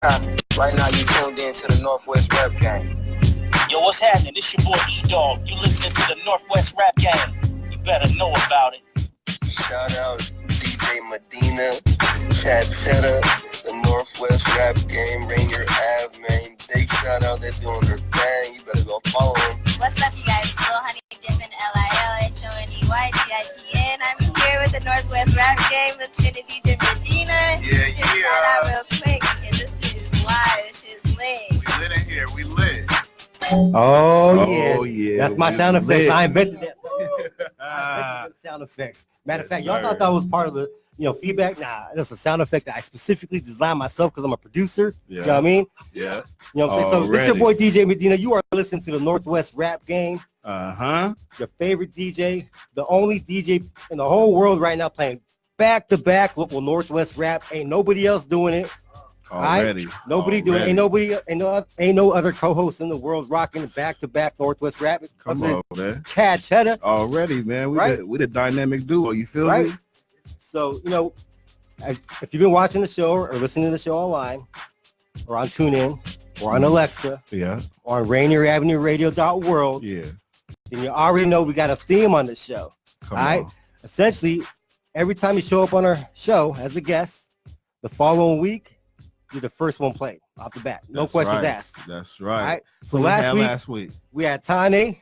Right now you tuned in to the NorthWest Rap Game. Yo, what's happening? This your boy E-Dog. You listening to the NorthWest Rap Game. You better know about it. Shout out DJ Medina, Chedda, the NorthWest Rap Game, Rainier Ave, man. Big shout out, they're doing their thing. You better go follow them. What's up, you guys? Lil Honey Dippin' LILHONEYDIPN. I'm here with the NorthWest Rap Game. Let's get to DJ Medina. Yeah. Shout out real quick. And this shit is live. This shit is lit. We lit in here. We lit. Oh yeah. That's my sound effects. I invented that. I invented the sound effects. Matter of fact, y'all thought that was part of the feedback. Nah, that's a sound effect that I specifically designed myself because I'm a producer. Yeah. You know what I mean? Yeah. You know what I'm saying? So this is your boy DJ Medina. You are listening to the NorthWest Rap Game. Your favorite DJ, the only DJ in the whole world right now playing back-to-back local NorthWest Rap. Ain't nobody else doing it. Already. Right? Nobody doing it. Ain't no other co-host in the world rocking back-to-back NorthWest Rap. Come on, man. Chedda. Already, man. We the dynamic duo. You feel me? So, if you've been watching the show or listening to the show online or on TuneIn or on Alexa or on RainierAvenueRadio.world, then you already know we got a theme on the show. Come on. Essentially, every time you show up on our show as a guest, the following week, you're the first one played off the bat. No questions asked. That's right. All right. So last week we had Tane.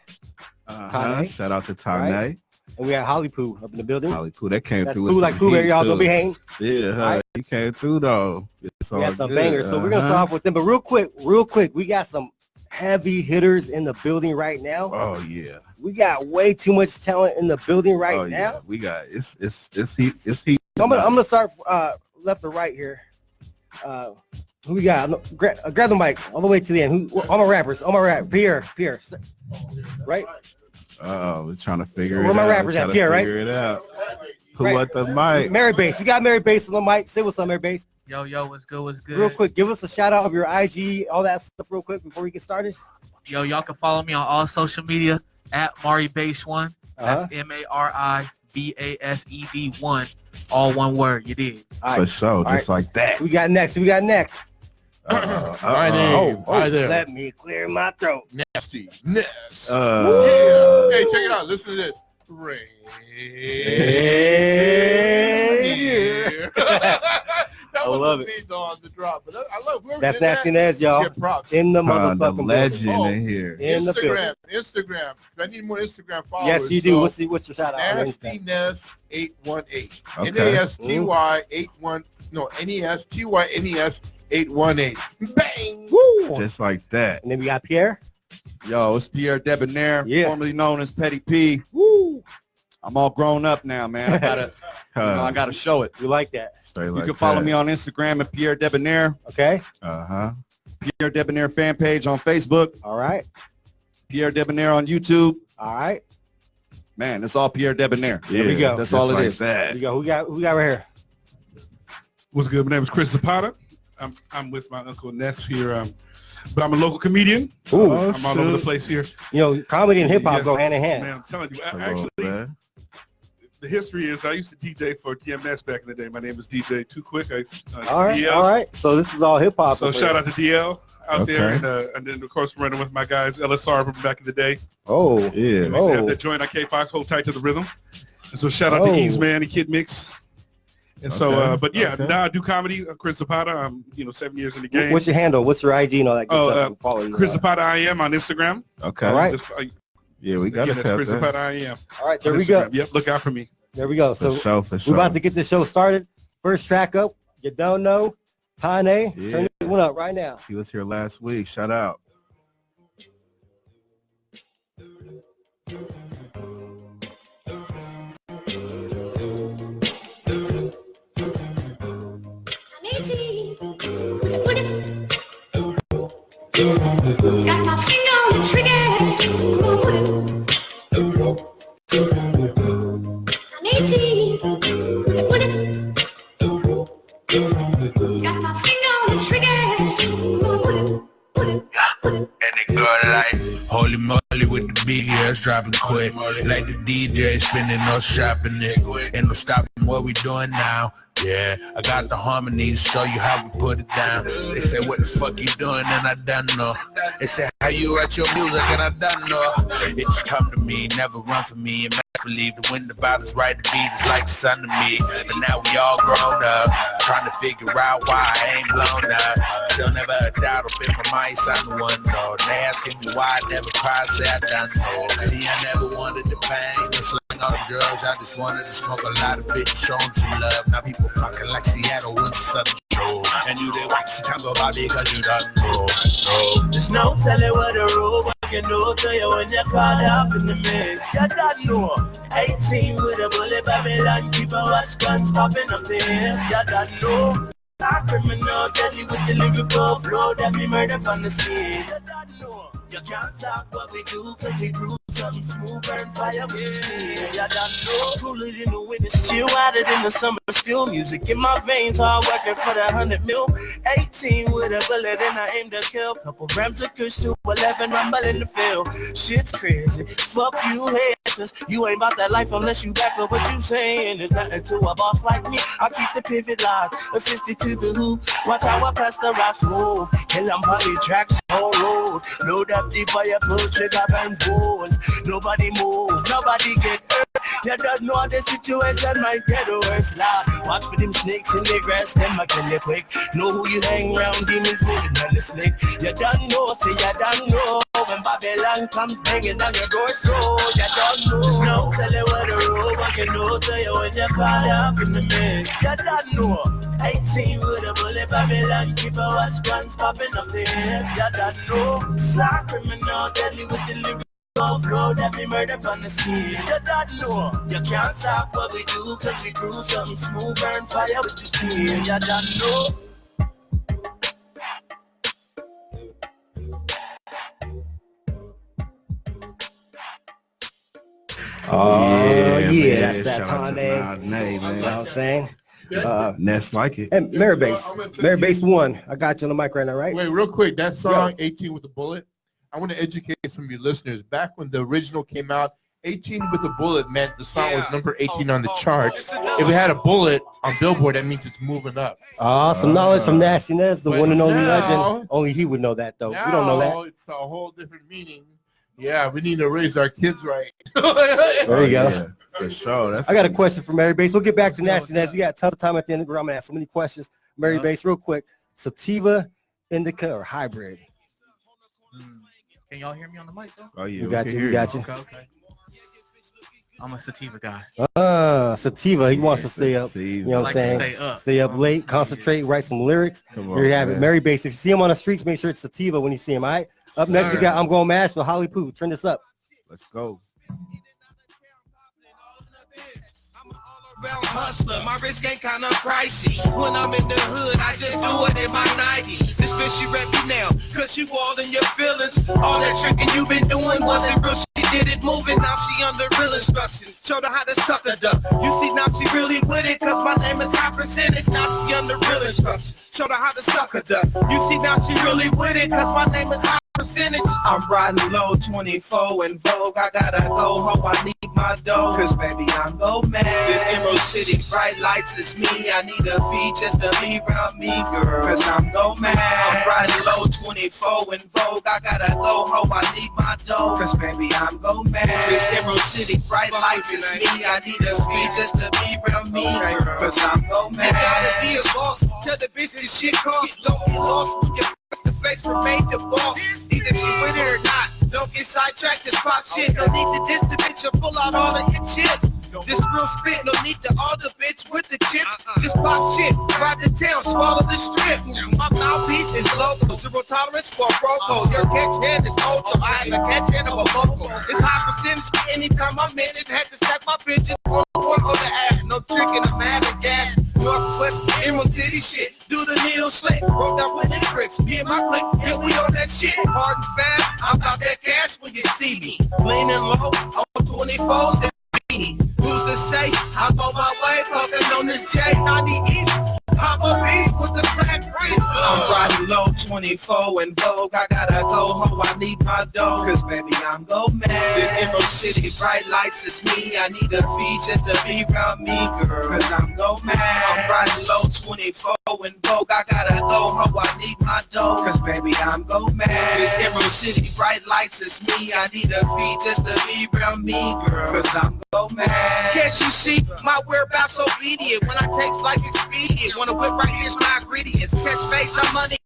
Shout out to Tane. Right? And we had Holly Poo up in the building. Holly Poo, that came That's through. Poo like Pooh Bear, y'all don't be hating. Yeah, right? He came through though. We got some bangers. So we're gonna start off with them. But real quick, we got some heavy hitters in the building right now. Oh yeah. We got way too much talent in the building right now. Yeah. We got it's heat. So I'm gonna start left to right here. Who we got? Grab the mic all the way to the end. All my rappers. Pierre. Right? We're trying to figure Where my rappers at? Pierre, right? Figure it out. Who at the mic? Mary Bass. We got Mary Bass on the mic. Say what's up, Mary Bass. Yo, what's good? Real quick, give us a shout out of your IG, all that stuff real quick before we get started. Yo, y'all can follow me on all social media at MariBase1. That's MariBased1. All one word. You did. For sure, just like that. We got next. My name. Hi there. Let me clear my throat. Nasty. Yeah. Hey, check it out. Listen to this. Rain. I love it. On the drop, but I love that's Nasty Nez, y'all. In the motherfucking legend in here. In Instagram. I need more Instagram followers. Yes, you do. What's your shout out? Nasty Nez 818. Okay. NASTY 81. No, NESTY NES 818. Bang. Woo. Just like that. And then we got Pierre. Yo, it's Pierre Debonair, formerly known as Petty P. Woo. I'm all grown up now, man. I gotta show it. You like that? You can follow me on Instagram at Pierre Debonair. Okay. Pierre Debonair fan page on Facebook. All right. Pierre Debonair on YouTube. All right. Man, it's all Pierre Debonair. Yeah, there we go. That's all it is. That. Who we got right here? What's good? My name is Chris Zapata. I'm with my Uncle Ness here. But I'm a local comedian. Ooh, I'm all over the place here. Comedy and hip hop go hand in hand. Man, I'm telling you, actually, the history is I used to DJ for DMS back in the day. My name is DJ Too Quick. All right. So this is all hip hop. So shout out to DL out there, and then of course running with my guys LSR from back in the day. Oh, yeah. Have that joint on K-Fox, Hold Tight to the Rhythm. And so shout out to Ease Man and Kid Mix. And so, now I do comedy. Chris Zapata. I'm, 7 years in the game. What's your handle? What's your IG and all that good stuff? Follow you. Chris Zapata I am on Instagram. Okay. All right. We got that's Chris Zapata I am. All right, there we go. Yep, look out for me. There we go. For sure. We're about to get this show started. First track up. You don't know. Tane. Turn this one up right now. He was here last week. Shout out. Got my finger on the trigger. I need to put it. Got my finger on the trigger. And the girl like holy moly with the big ass dropping quick. Like the DJ spinning no shopping it. Ain't no stopping what we doing now. Yeah, I got the harmonies, show you how we put it down. They say, what the fuck you doing? And I done know. They say, how you write your music? And I done know. It's come to me, never run for me. And best believe the wind about is right, the beat is like the sun to me. But now we all grown up, trying to figure out why I ain't blown up. Still never a doubt up in my mind, I'm the one though. They asking me why I never cried, say I done know. See, I never wanted the pain, or slang all the drugs. I just wanted to smoke a lot of bitches, show them some love. Now people fucking like Seattle with the Southern Show. And you they watch the tango about it cause you don't know. There's no telling what the rule I can do to you when you're caught up in the mix. You don't know. 18 with a bullet, Babylon, people watch guns popping up the hill. You don't know. A criminal, deadly with the lyrical flow that we murder on the scene. You don't know. You can't stop what we do cause we grew something smooth, burn fire with the steam. You don't know. Cooler than the wind, it's chill hotter than the summer. Still music in my veins, hard working for the 100 mil. 18 with a bullet and I aim to kill. Couple grams of kush to 11, rumble in the field. Shit's crazy, fuck you haters. You ain't about that life unless you back up what you saying. There's nothing to a boss like me. I keep the pivot live, assisted to the hoop. Watch how I pass the rocks move. Kill them poly tracks on road. Load up the fire, pull trigger and phones. Nobody move, nobody get hurt. You don't know the situation might get worse. Watch for them snakes in the grass, them I kill you quick. Know who you hang round, demons moving on the slick. You don't know, say you don't know. When Babylon comes banging down your door, so you don't know. There's no telling what the road I can do to you when you're caught up in the mix. You don't know. 18 with a bullet, Babylon, people watch guns popping up the hill. You don't know. Star criminal, deadly with the lyrics. Flow that we murder on the scene. You don't know. You can't stop what we do cause we grew something smooth, burn fire with the team. You don't know. Oh yeah, that's man. that Shout out time, to man. man. You know what I'm saying? Nest like it. And Mary Base 1. I got you on the mic right now, right? Wait, real quick. That song, 18 with a Bullet, I want to educate some of your listeners. Back when the original came out, 18 with a bullet meant the song was number 18 on the charts. If it had a bullet on Billboard, that means it's moving up. Some knowledge from Nastiness, the one and only legend. Only he would know that, though. We don't know that. It's a whole different meaning. Yeah, we need to raise our kids right. There you go. Yeah, for sure. I got a question for Mary Base. We'll get back to Nastiness. We got a ton of time at the end of the round. I'm going to ask so many questions. Mary Base, real quick. Sativa, indica, or hybrid? Can y'all hear me on the mic, though? Oh, yeah. We got you. Okay. I'm a sativa guy. Sativa. He wants to stay up. You know what I'm saying? Stay up late, concentrate, write some lyrics. Here you have it. Mary Base. If you see him on the streets, make sure it's sativa when you see him, all right? Up next, we got I'm Going Mash with Holly Poo. Turn this up. Let's go. Hustler, my wrist game kinda pricey. When I'm in the hood, I just do it in my 90s. This bitch, she rep me now, cause you all in your feelings. All that tricking you been doing wasn't real. She did it moving, now she under real instructions. Showed her how to suck a duck. You see, now she really with it, cause my name is high percentage. Now she under real instructions. Showed her how to suck a duck. You see, now she really with it, cause my name is high percentage. I'm riding low, 24 in Vogue. I gotta go home, I need my dough. Cause baby, I'm go mad. This Emerald City, bright lights is me. I need a fee just to be around me, girl. Cause I'm go mad. I'm riding low, 24 in Vogue. I gotta go home, I need my dough. Cause baby, I'm go mad. This Emerald City, bright lights is me. I need a fee just to be around me, girl. Cause I'm go mad. You gotta be a boss. Tell the bitch this shit costs. Don't get lost when you the face remain the boss. Either she with it or not. Don't get sidetracked, just pop shit. No need to diss the bitch or pull out all of your chips. This real spit, no need to all the bitch with the chips. Just pop shit, ride the town, swallow the strip. My mouthpiece is local, zero tolerance for broco. Your catch hand is ultra, I have a catch hand of a vocal. It's high percentage, anytime I'm in it, had to stack my bitch on the ass. No tricking, I'm having gas. Northwest, Emerald City shit, do the needle slick. Broke down with the tricks, me and my clique, yeah, we on that shit. Hard and fast, I'm about that cash when you see me. Leaning low, on 24s and beanie. Who's to say, I'm on my way, puffin' on this J90 East. I'm a beast with the black breeze. I'm riding low, 24 in Vogue. I gotta go home, I need my dough. Cause baby, I'm go mad. This Emerald City, bright lights, it's me. I need a fee just to be around me, girl. Cause I'm go mad. I'm riding low, 24 in Vogue. I gotta go home, I need my dough. Cause baby, I'm go mad. This Emerald City, bright lights, it's me. I need a fee just to be around me, girl. Cause I'm go mad. Can't you see my whereabouts obedient? When I take flights expedient, wanna whip right here's my ingredients. Catch face, I'm money.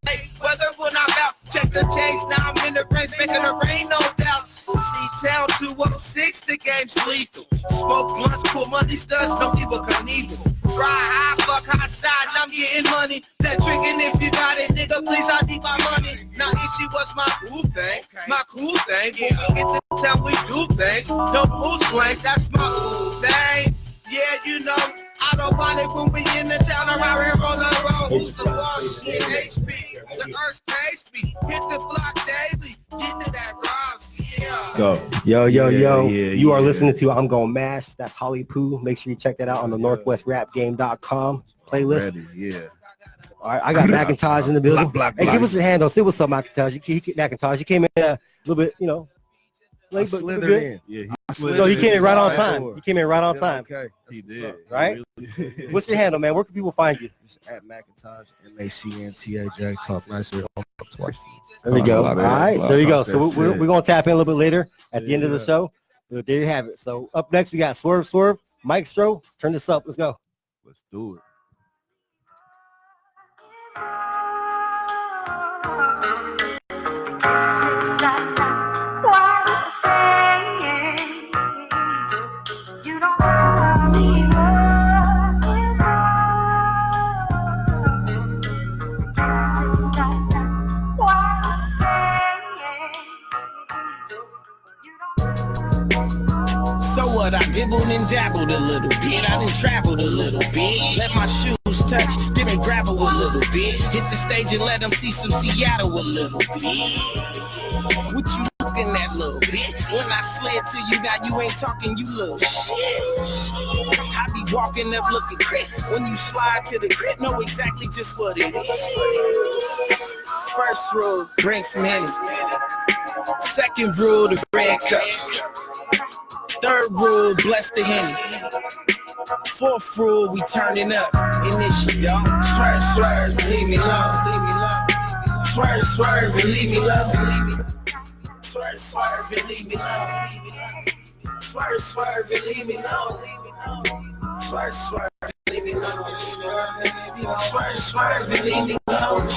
Whether when I'm out, check the change. Now I'm in the race, making it rain, no doubt. C-Town 206, the game's lethal. Smoke blunts, pull money's dust, don't evil Knievel. Fry high, fuck high side, I'm getting money. That drinking if you got it, nigga, please, I need my money. Now Ishi was my cool thing, my cool thing. When we get to town, we do things. No moose swings, that's my cool thing. Yeah, you know, I don't want it when we in the town around here on the road. Who's the boss? Yeah, HP. The earth pays me. Hit the block daily. Get to that Robs. Yeah. Go. Yo. You are listening to I'm Gon' Mash. That's Holly Poo. Make sure you check that out on the NorthWestRapGame.com playlist. Ready, yeah. All right, I got Macntaj in the building. Hey, give us a hand. Say what's up, Macntaj. Macntaj, you came in a little bit, you know, late, but good. In. Yeah, he came in right on time. He came in right on time. Okay, he did. Right? What's your handle, man? Where can people find you? Just at Macntaj, MACNTAJ. Talk nice here twice. There we go. All right, there you go. So we're going to tap in a little bit later at the end of the show. So there you have it. So up next, we got Swerve, Mike Stro. Turn this up. Let's go. Let's do it. So what, I dibbled and dabbled a little bit. I done traveled a little bit. Let my shoes touch different gravel a little bit. Hit the stage and let them see some Seattle a little bit. What you looking at, little bit? When I slid to you, now you ain't talking, you little shit. I be walking up looking crisp. When you slide to the crib, know exactly just what it is. First rule, drink some Henny. Second rule, the red cups. Third rule, bless the Henny. Fourth rule, we turning up. And this shit don't swerve, leave me alone. Swerve, and leave me alone. Swerve, and leave me alone. Swerve, and leave me alone. Swerve, and leave me alone. Swerve, and leave me alone.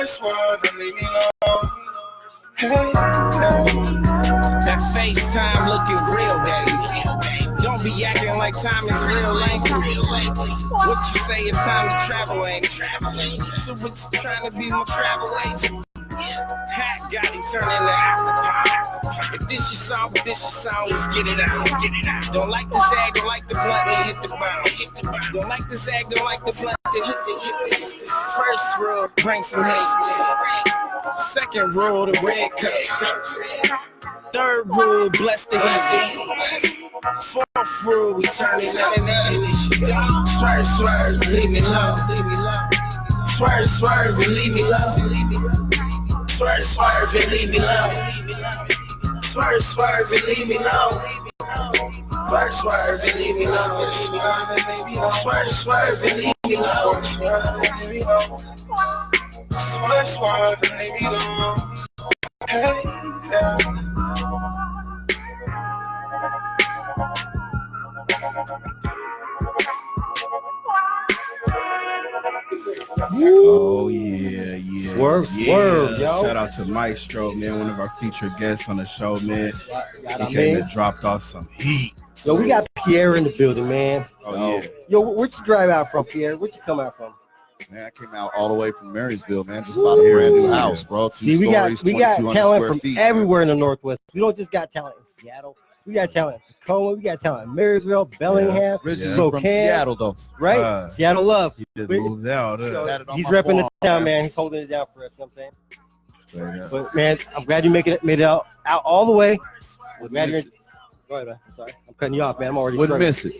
Swerve, and leave me alone. Hey. That FaceTime looking real, baby. Don't be acting like time is real language. What you say is time to travel, ain't it? So what you trying to be my travel agent? Hat got him turning to alcohol. If this your song, let's get it out. Don't like the zag, don't like the blunt, then hit the bomb. Don't like the zag, don't like the blunt, then hit this. First rule, bring some hate. Second rule, the red cup. Third rule, bless the Henny. Fourth rule, we turn it up. Swerve, leave me alone. Swerve, and leave me alone. Swerve, and leave me alone. Swerve, and leave me alone. Swerve, and leave me alone. Swerve, and leave me alone. Swerve, and leave me alone. Hey, yeah. Oh yeah. Swerve, yo. Shout out to Mike Stro, man, one of our featured guests on the show, man. He came and dropped off some heat. Yo, we got Pierre in the building, man. Oh yeah. Yo, where'd you drive out from, Pierre? Where'd you come out from? Man, I came out all the way from Marysville, man. Just bought a brand new house, bro. See, we got talent from everywhere in the Northwest. We don't just got talent in Seattle. We got talent in Tacoma. We got talent in Marysville, Bellingham, Spokane. From Seattle, though. Right? Seattle love. He just moved out. He's repping the town, man. He's holding it down for us, you know what I'm saying? But, man, I'm glad you made it out all the way. Go ahead, man. I'm sorry. I'm cutting you off, man. I'm already Wouldn't miss it.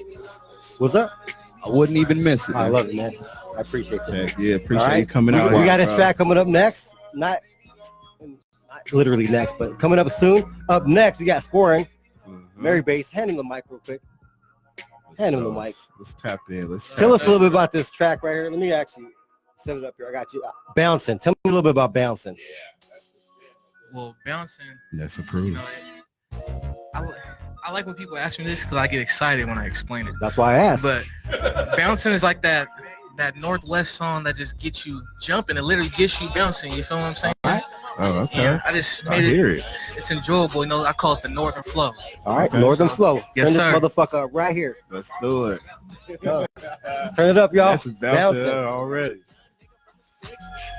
What's up? I wouldn't even miss it. I love it, man. I appreciate that. Yeah, appreciate you coming out. We got this track coming up next. Not literally next, but coming up soon. Up next, we got Scoring. Mary Bass, hand him the mic real quick. Hand him the mic. Let's tap in. Tell us a little bit about this track right here. Let me actually set it up here. I got you. Bouncing. Tell me a little bit about Bouncing. Well, Bouncing. That's approved. I like when people ask me this because I get excited when I explain it. That's why I asked. But Bouncing is like that NorthWest song that just gets you jumping. It literally gets you bouncing. You feel what I'm saying? Oh, okay. And I just made it. It's enjoyable. You know, I call it the Northern Flow. All right, Northern Flow. Yes, Turn sir. this motherfucker up right here. Let's do it. Turn it up, y'all. This is bouncing already.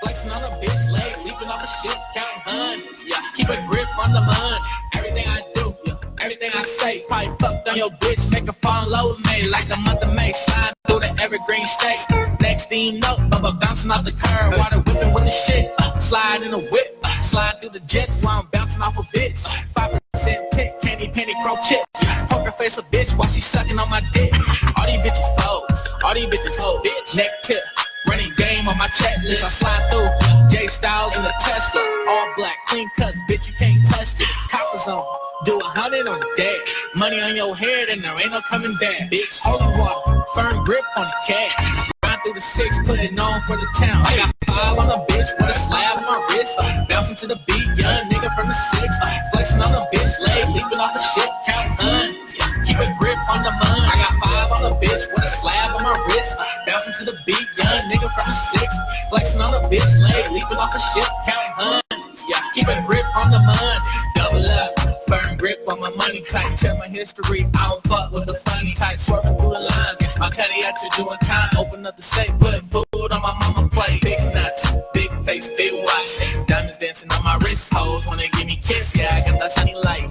Flexing on a bitch leg, leaping off a shit, count hundreds. Yeah, keep a grip on the money. Everything I do, yeah, everything I say, probably fucked on your bitch, make her fall in love with me like the month of May. Slide through the evergreen state. Next thing you know, Bubba bouncing off the curb, water whipping with the shit. Slide in the whip, slide through the jets while I'm bouncing off a bitch. 5% tick, candy penny crochet. Poker face a bitch while she sucking on my dick. All these bitches foes, all these bitches hoes. Bitch, neck tip. Running game on my checklist. I slide through J Styles in the Tesla. All black, clean cuts, bitch, you can't touch this. Coppers on, do 100 on the day. Money on your head and there ain't no coming back, bitch. Holy water, firm grip on the cash. Ride through the 6, put it on for the town. I got 5 on the bitch with a slab on my wrist. Bouncing to the beat, young nigga from the 6. Flexing on the bitch leg, leaping off the shit, count hundreds. Keep a grip on the money. I got 5 on the bitch with a slab on my wrist. Bouncing to the beat, young nigga from the 6. Flexing on the bitch leg, leaping off the ship, count hundreds. Yeah, keep a grip on the money. Double up, firm grip on my money type. Check my history, I don't fuck with the funny type. Swerving through the lines, my cutty at you doing time. Open up the safe, put food on my mama plate. Big nuts, big face, big watch. Diamonds dancing on my wrist, hoes when they give me kiss. Yeah, I got that sunny light,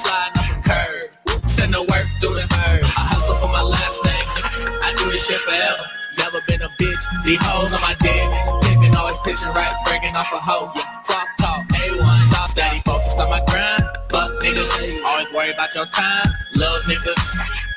sliding off a curb. Send the work through the herd. I hustle for my last name. I do this shit forever. Never been a bitch. These hoes on my dick. Pimpin' always pitching right, breaking off a hoe. Yeah, clock talk, A1. Sauce steady focused on my grind. Fuck niggas. Always worry about your time. Love niggas.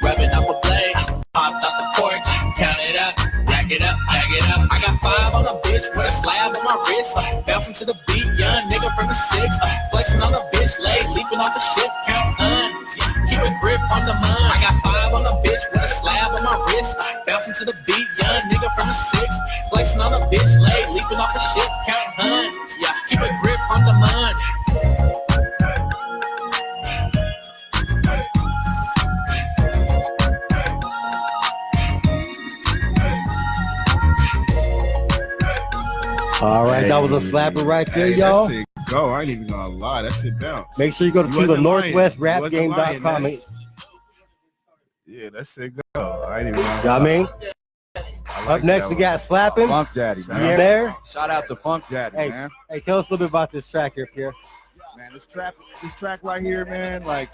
Rubbing up a blade. Popped off the porch. Count it up. Rack it up. Tag it up. I got 5 on a bitch with a slab on my wrist. Bouncing to the beat. Young nigga from the 6. Flexing on a bitch leg. Leaping off a shit. Count hundreds. Keep a grip on the money. I got 5 on a bitch with a slab on my wrist. Bouncing to the beat, young nigga from the 6. Flexing on a bitch leg, leaping off a shit, count hundreds. Yeah, keep a grip on the money. All right, that was a slapper right there, y'all. That shit go. I ain't even gonna lie. That shit bounce. Make sure you go to the NorthWestRapGame.com. Yeah, that shit go. I ain't even gonna lie. You know what I mean? Up next, we got Slapping. Funk Daddy, man. Yeah, there. Shout out to Funk Daddy, Hey, man. hey, tell us a little bit about this track here, Pierre. Man, this track right here, man, like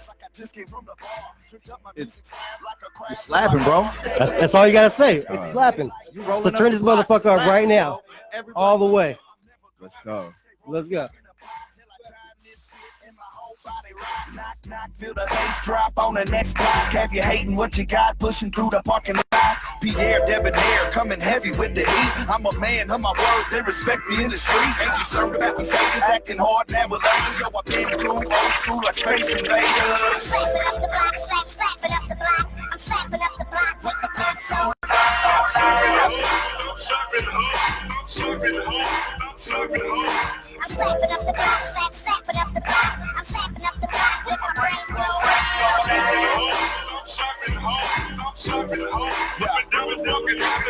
it's slapping, bro. That's all you gotta say. It's slapping. So turn this motherfucker up right now, all the way. Let's go. Let's go. Knock, knock, feel the bass drop on the next block. Have you hating what you got, pushing through the parking lot? Pierre Debonair, coming heavy with the heat. I'm a man of my word, they respect me in the street. Ain't concerned about these haters acting hard now with ladies. Yo, I've been cool, old school like Space Invaders. Slapping up the block, slapping up the block. I'm slapping up the block with the block so loud. I'm slapping up the block, slapping up the block. I'm slapping up the block with my brains blown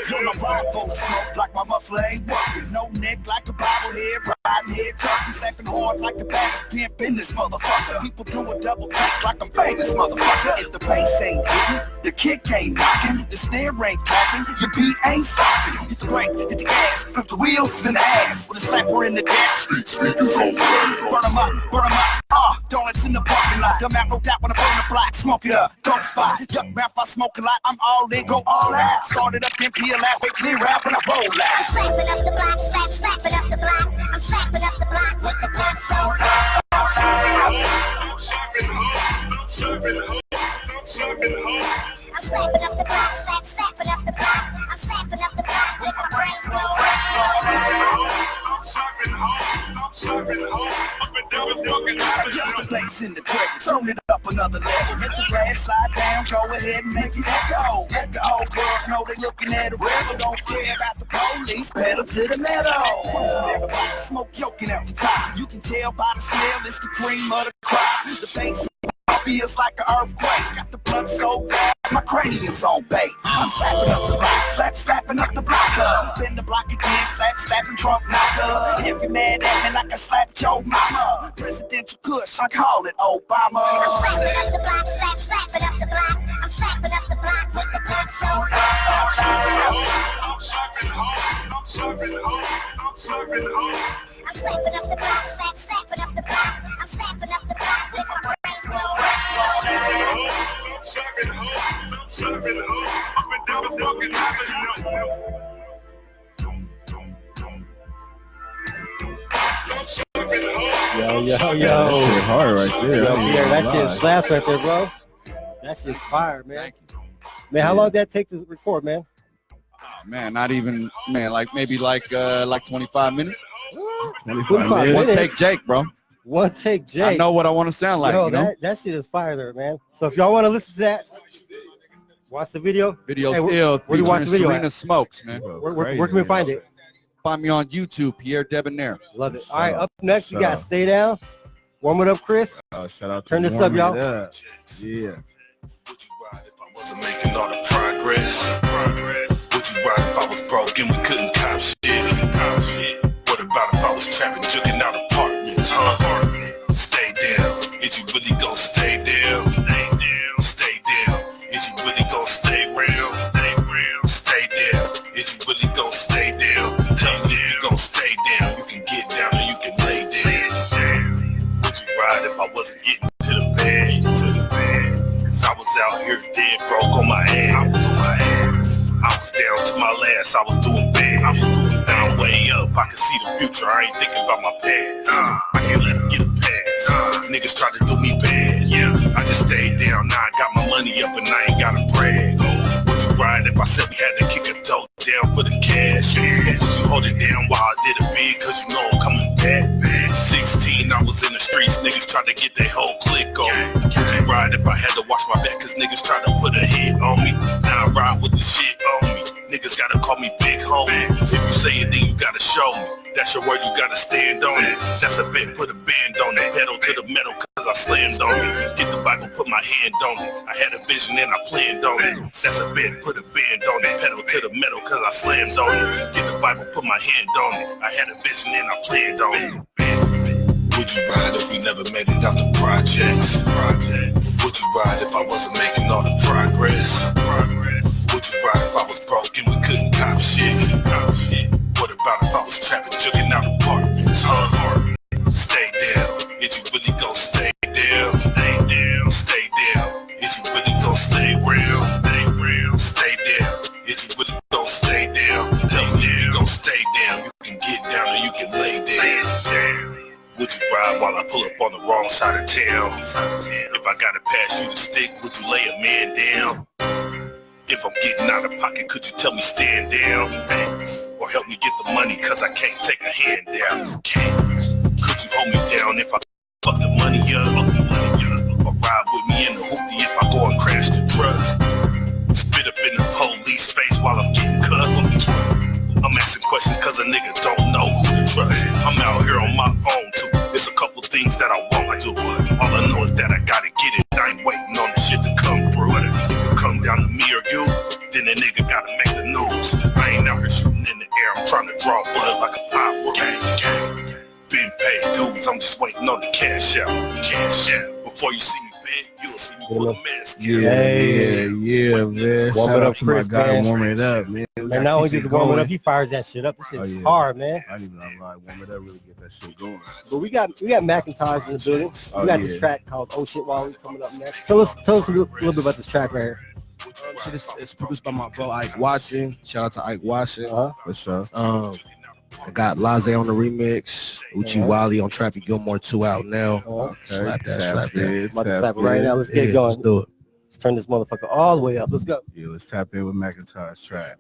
Yo, my body full of smoke like my muffler ain't working. No neck like a bobblehead, riding head junkie, slapping hard like the baddest pimp in this motherfucker. People do a double take like I'm famous, motherfucker. If the bass ain't hitting, the kick ain't knocking, the snare ain't clapping, your beat ain't stopping. Hit the brake, hit the gas, flip the wheel, spin the ass with a slapper in the deck. Speakers on burn 'em up, burn 'em up. Donuts in the parking lot. Come out, no doubt when I burn the block. Smoke it up, don't spot. Yup, rap, I smoke a lot. I'm all in, go all out. Started up, then peel out, they clear out when I roll out. I'm slapping up the block, slapping up the block. I'm slapping up the block with the block so loud. I'm slapping up the block, slapping up the block. Just the bass in the track, turn it up another level. Let the grass slide down, go ahead and make it echo. Let the whole world know they looking at a rebel. Don't care about the police, pedal to the meadow. Smoke yoking out the top. You can tell by the smell, it's the cream of the crop. The bass feels like an earthquake. Got the blood so bad, my cranium's on bait. I'm slapping up the block, slapping up the block. Bend the block again, slapping Trump knocker. If you mad at me like I slapped your mama, presidential kush, I call it Obama. I'm slapping up the block, slapping up the block. I'm slapping up the block with the blood so loud. I'm slapping up the block, slapping up the block. I'm slapping up the block with my brain so loud. Yo. That shit hard right there. Yo, Pierre, that shit slaps right there, bro. That shit's fire, man. Man, how long did that take to record, man? Man, not even, man, maybe 25 minutes. 25 One minutes. take Jake, bro. One take Jake. I know what I want to sound like, Yo, you know? that shit is fire there, man. So if y'all want to listen to that, watch the video. Video's Hey, ill. where do you watch the video Serena at? Smokes, man. Where can we find it? Find me on YouTube, Pierre Debonair. Love it. All right, up next, we got Stay Down. Warm it up, Chris. Shout out to Turn this up, y'all. Yeah. Wasn't making all the progress. Would you ride if I was broke and we couldn't cop shit? What about if I was trapping, jugging out apartments, huh? Stay down. Is you really gon' stay down? Stay down. Is you really gon' stay real? Stay down. Is you really gon' stay down? Tell me if you gon' stay down. You can get down or you can lay down. Would you ride if I wasn't getting to the bed? Cause I was out here dead broke on my ass. I was down to my last, I was doing bad. Now I'm way up, I can see the future, I ain't thinking about my past. I can't let them get a pass. Niggas try to do me bad, I just stayed down, now I got my money up and I ain't gotta brag. Would you ride if I said we had to kick a dope down for the cash? Or would you hold it down while I did a bid, cause you know I'm coming back? 16, I was in the streets, niggas tried to get their whole clique on me. Would you ride if I had to watch my back, cause niggas tried to put a hit on me? Now I ride with the shit on me. Niggas gotta call me big homie. If you say it, then you gotta show me. That's your word, you gotta stand on it. That's a bet, put a band on it. Pedal to the metal, cause I slammed on it. Get the Bible, put my hand on it. I had a vision and I planned on it. That's a bet, put a band on it. Pedal to the metal, cause I slammed on it. Get the Bible, put my hand on it. I had a vision and I planned on it. Would you ride if we never made it out the projects? Would you ride if I wasn't making all the progress? Would you ride if I was broke and we couldn't cop shit? What about if I was trapping, jugging out apartments, huh? Stay down, is you really gon' stay down? Stay down, is you really gon' stay real? Stay down, is you really gon' stay down? Tell me if you gon' stay down, you can get down or you can lay down. Would you ride while I pull up on the wrong side of town? If I gotta pass you the stick, would you lay a man down? If I'm getting out of pocket, could you tell me stand down? Or help me get the money, cause I can't take a hand down. Could you hold me down if I fuck the money up? Or ride with me in the hoopty if I go and crash the truck? Spit up in the police space while I'm getting cut. I'm asking questions cause a nigga don't know who to trust. I'm out here on my own too. It's a couple things that I wanna do. All I know is that I gotta get it. I ain't waiting on the shit to come through. If it come down to me or you, then the nigga gotta make the news. I ain't out here shooting in the air. I'm trying to draw blood like a pop. Gang. Been paid dudes. I'm just waiting on the cash out. Before you see me big, you'll see me pull a mask. Yeah, man. Warm it up, Chris, man. Warm it up, man. And not only just warm it up, he fires that shit up. This shit's hard, man. I didn't even lie. Warm it up, really get that shit going. But we got Macntaj in the building. We got this track called "Oh Shit" Wally coming up next. Tell us a little bit about this track right here. It's produced by my bro Ike Watson. Shout out to Ike Watson. For sure. I got Laze on the remix. Uchi Wally on Trappy Gilmore 2 out now. Slap that. About to slap it right now. Let's get going. Let's do it. Let's turn this motherfucker all the way up. Let's go. Yeah, let's tap in with Macntaj's track.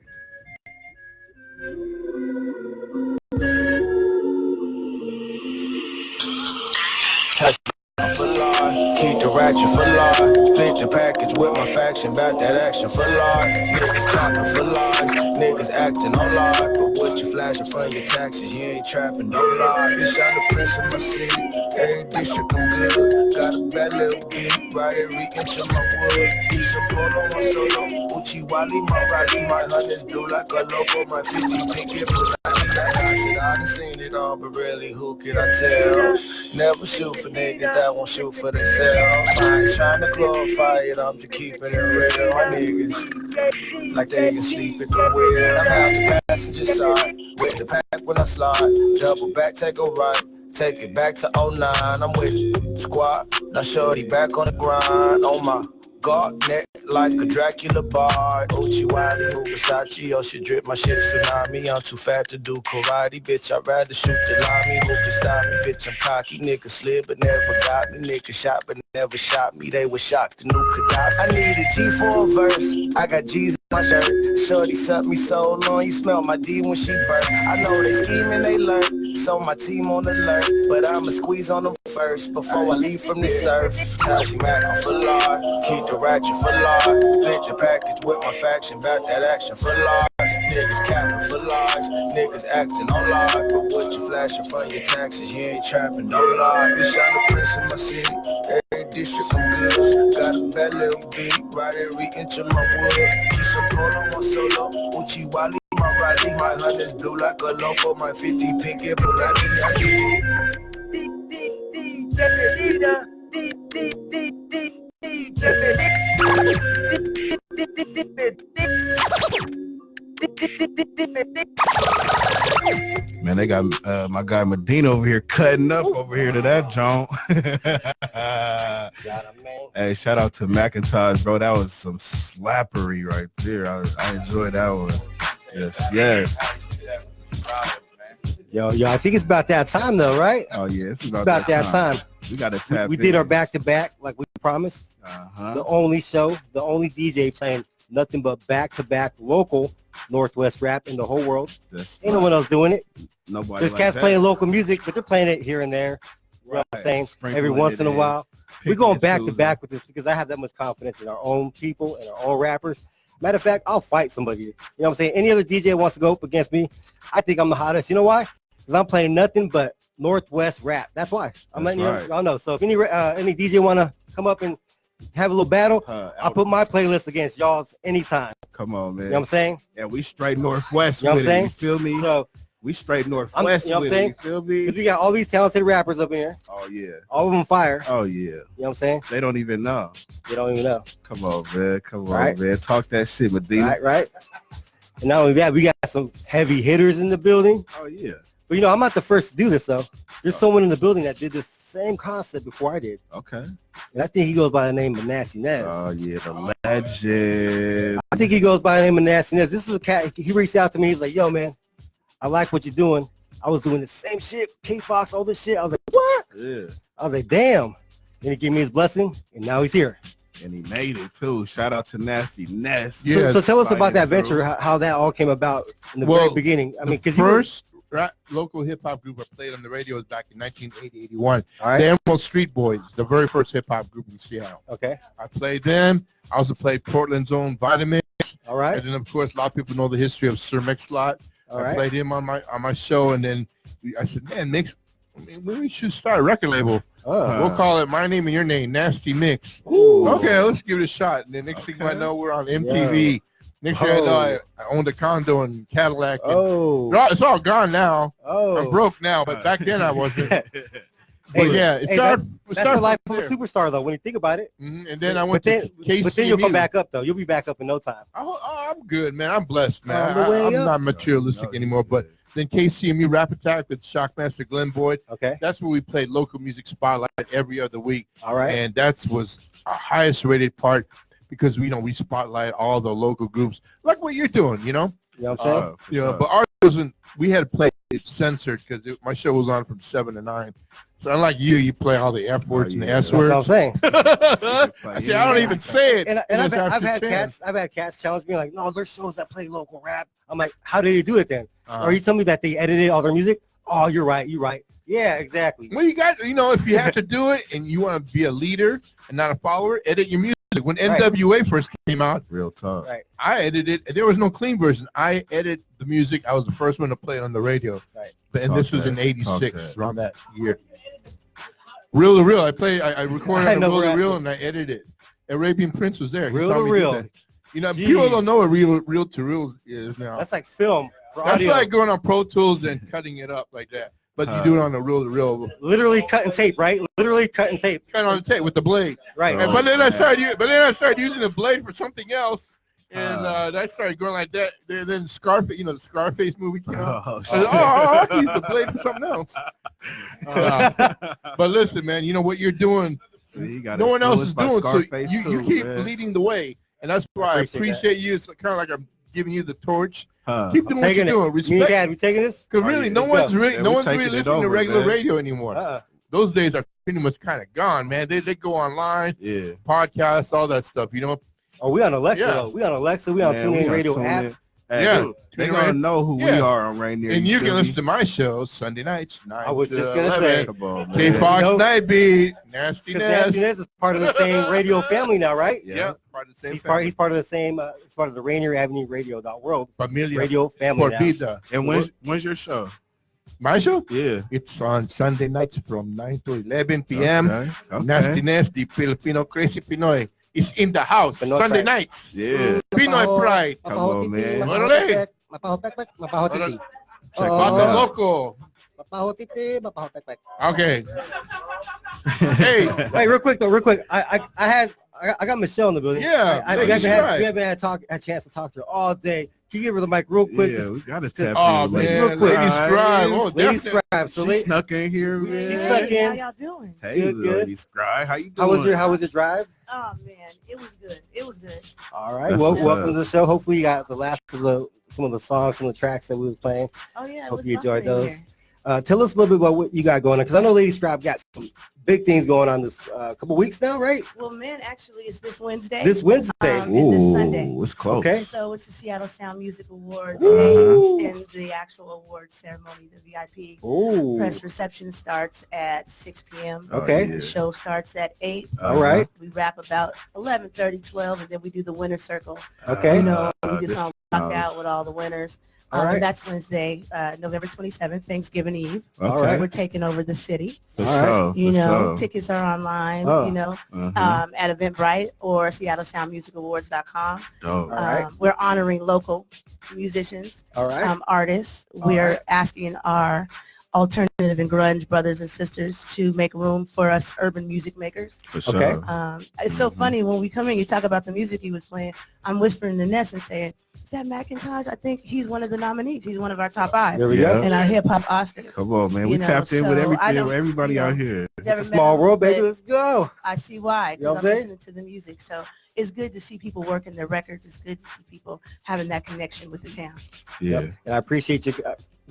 faction, back that action for large. Niggas capping for lies, niggas acting on live. But what you flashing from your taxes, you ain't trapping, don't lie. Bitch, I'm the prince of my city, every district I'm good. Got a bad little beat, right here reaching to my wood. Do some polo, my solo, Uchi Wally, my Roddy, my hunters blue like a loco, my 50 pinky blue. I said I done seen it all, but really who can I tell? Never shoot for niggas that won't shoot for themselves. I ain't trying to glorify it, I'm just keeping it real. My niggas, like they can sleep at the wheel. I'm out the passenger side, with the pack when I slide. Double back, take a right, take it back to 09. I'm with it, squad, now shorty back on the grind. On my guard neck like a Dracula bar. Uchi Wally, who Versace, oh she drip my shit tsunami. I'm too fat to do karate, bitch. I'd rather shoot the lami. Who can stop me, bitch? I'm cocky. Nigga slid but never got me. Nigga shot but never shot me. They were shocked the new Gaddafi. I need a G for a verse. I got G's in my shirt. Shorty sucked me so long, you smell my D when she burnt. I know they scheming, they learn. So my team on alert, but I'ma squeeze on them first before I leave from the surf. Taji Mac, I'm for large. Keep the ratchet for large. Split the package with my faction, back that action for large. Niggas capping for large, niggas acting on large. But what you flashing from your taxes, you ain't trapping, don't lie. Bitch, I'm the prince of my city, every district I'm good. Got a bad little beat, right here reaching to my wood. Keep some polo, my solo, Uchi Wally, my Roddy. My hunters blue like a loco, my 50 pinky blue like Man, they got my guy Medina over here cutting up over here to that joint. Hey, shout out to Macntaj, bro. That was some slappery right there. I enjoyed that one. Yes. Yo, I think it's about that time though, right? Oh yeah, it's about that time. We got to tap. We did our back-to-back like we promised. The only show, the only DJ playing nothing but back-to-back local Northwest rap in the whole world. Ain't no one else doing it. Nobody. There's cats playing local music, but they're playing it here and there. You know what I'm saying? Every once in a while. We're going back-to-back with this because I have that much confidence in our own people and our own rappers. Matter of fact, I'll fight somebody. You know what I'm saying? Any other DJ wants to go up against me, I think I'm the hottest. You know why? Because I'm playing nothing but Northwest rap. That's why. I'm letting y'all know. So if any DJ want to come up and have a little battle, I'll put my playlist against y'all's anytime. Come on, man. You know what I'm saying? Yeah, we straight Northwest you know with what I'm saying? You feel me? So we straight Northwest you know what I'm with saying? it. You feel me? We got all these talented rappers up in here. Oh, yeah. All of them fire. Oh, yeah. You know what I'm saying? They don't even know. They don't even know. Come on, man. Come on, man. Talk that shit, Medina. Right. And not only that, we got some heavy hitters in the building. Oh, yeah. But, I'm not the first to do this, though. There's someone in the building that did this same concept before I did. Okay. And I think he goes by the name of Nasty Nez. Oh, yeah, the legend. I think he goes by the name of Nasty Nez. This is a cat. He reached out to me. He's like, yo, man, I like what you're doing. I was doing the same shit, K-Fox, all this shit. I was like, what? Yeah. I was like, damn. Then he gave me his blessing, and now he's here. And he made it, too. Shout out to Nasty Nez. Yeah, so tell us about that venture, how that all came about in the very beginning. I mean, because first local hip-hop group I played on the radio was back in 1980-81. All right. The Emerald Street Boys, the very first hip-hop group in Seattle. Okay. I played them. I also played Portland's own Vitamin. All right. And then, of course, a lot of people know the history of Sir Mix-a-Lot. I played him on my show, and then I said, man, Mix, we should start a record label. We'll call it My Name and Your Name, Nasty Mix. Ooh. Okay, let's give it a shot. And then next thing I know, we're on MTV. Next thing I know, I owned a condo in Cadillac. It's all gone now. I'm broke now, but back then I wasn't. But that's the life of a superstar, though, when you think about it. And then I went to KC. But then you'll come back up, though. You'll be back up in no time. I'm good, man. I'm blessed, man. I'm not materialistic anymore, but then KCMU Rap Attack with Shockmaster Glenn Boyd. Okay. That's where we played local music spotlight every other week. All right. And that was our highest rated part because, we spotlight all the local groups like what you're doing, You know what I'm saying? But ours wasn't, we had to play it censored because my show was on from 7 to 9. So unlike you play all the F words and the S words. That's what I'm saying. I say I don't even say it. And I've had cats challenge me like, no, there's shows that play local rap. I'm like, how do you do it then? Or you tell me that they edited all their music? Oh, you're right. You're right. Yeah, exactly. Well, you got, if you have to do it and you want to be a leader and not a follower, edit your music. When NWA first came out, real talk. Right. I edited. There was no clean version. I edited the music. I was the first one to play it on the radio. Right. And this was in '86, around that year. Real to real. I recorded on Real to Real and I edited it. Arabian Prince was there. Real to Real. People don't know what real to real is now. That's like film. That's like going on Pro Tools and cutting it up like that. But you do it on a reel to reel. Literally cut and tape, right? Literally cut and tape. Cut on the tape with the blade. Right. But then I started using the blade for something else. And I started going like that. Then Scarface, the Scarface movie came out. I can use the blade for something else. But listen, man, you know what you're doing. No one else is doing. So you keep leading the way. And that's why I appreciate you. It's kind of like I'm giving you the torch. Keep doing what you're doing. Respect. Me and Dad, we taking this? Because really, no one's really listening to regular radio anymore. Those days are pretty much kind of gone, man. They go online, podcasts, all that stuff. Oh, we on Alexa. Though. We on Alexa. We on TuneIn Radio app. Hey, they gonna know who we are on Rainier. And you can listen to my show Sunday nights. 9 I was to just gonna 11. say, K-Fox Night Beat, Nasty Nasty Ness is part of the same radio family now, right? Yeah, part of the same. He's part of the same. He's part of the Rainier Avenue Radio.world Familia radio family now. Vida. And when's your show? My show? Yeah. It's on Sunday nights from 9 to 11 p.m. Nasty Filipino Crazy Pinoy is in the house Pinoy Sunday Pride. nights. Yeah. Pinoy Pride. Come on, man. Órale. Bato Loco. Okay. Hey, real quick. I got Michelle in the building. Yeah, we haven't had a chance to talk to her all day. Can you give her the mic real quick? Yeah, we gotta tap oh, in. Man, real quick. Lady Scribe. Oh, Lady Scribe. So she snuck in here, man. She snuck in. How y'all doing? Hey, Good. Lady Scribe. How you doing? How was your drive? Oh man, it was good. It was good. All right. Well, welcome to the show. Hopefully you got the last of some of the songs, some of the tracks that we was playing. Oh yeah. Hope you enjoyed those. Tell us a little bit about what you got going on, because I know Lady Scribe got some big things going on this couple weeks now, right? Well, man, actually, it's this Wednesday. This Wednesday. And this Sunday. It's close. Okay. So it's the Seattle Sound Music Awards and the actual awards ceremony, the VIP. Press reception starts at 6 p.m. Okay. The show starts at 8. All right. We wrap about 11:30, 12, and then we do the winner circle. Okay. We just rock out with all the winners. All right. And that's Wednesday, November 27th, Thanksgiving Eve. Okay. All right. We're taking over the city. For sure. Tickets are online, at Eventbrite or SeattleSoundMusicAwards.com. All right. We're honoring local musicians, all right. Artists. We're asking our alternative and grunge brothers and sisters to make room for us urban music makers. For sure. Okay. It's so funny when we come in, you talk about the music he was playing. I'm whispering to Ness and saying, is that Macntaj? I think he's one of the nominees. He's one of our top 5. There we go. And our hip hop Oscars. Come on, man. We tapped in with everybody out here. It's a small world, baby. Let's go. I see why. You know Because I'm listening to the music. So it's good to see people working their records. It's good to see people having that connection with the town. Yeah. Yep. And I appreciate you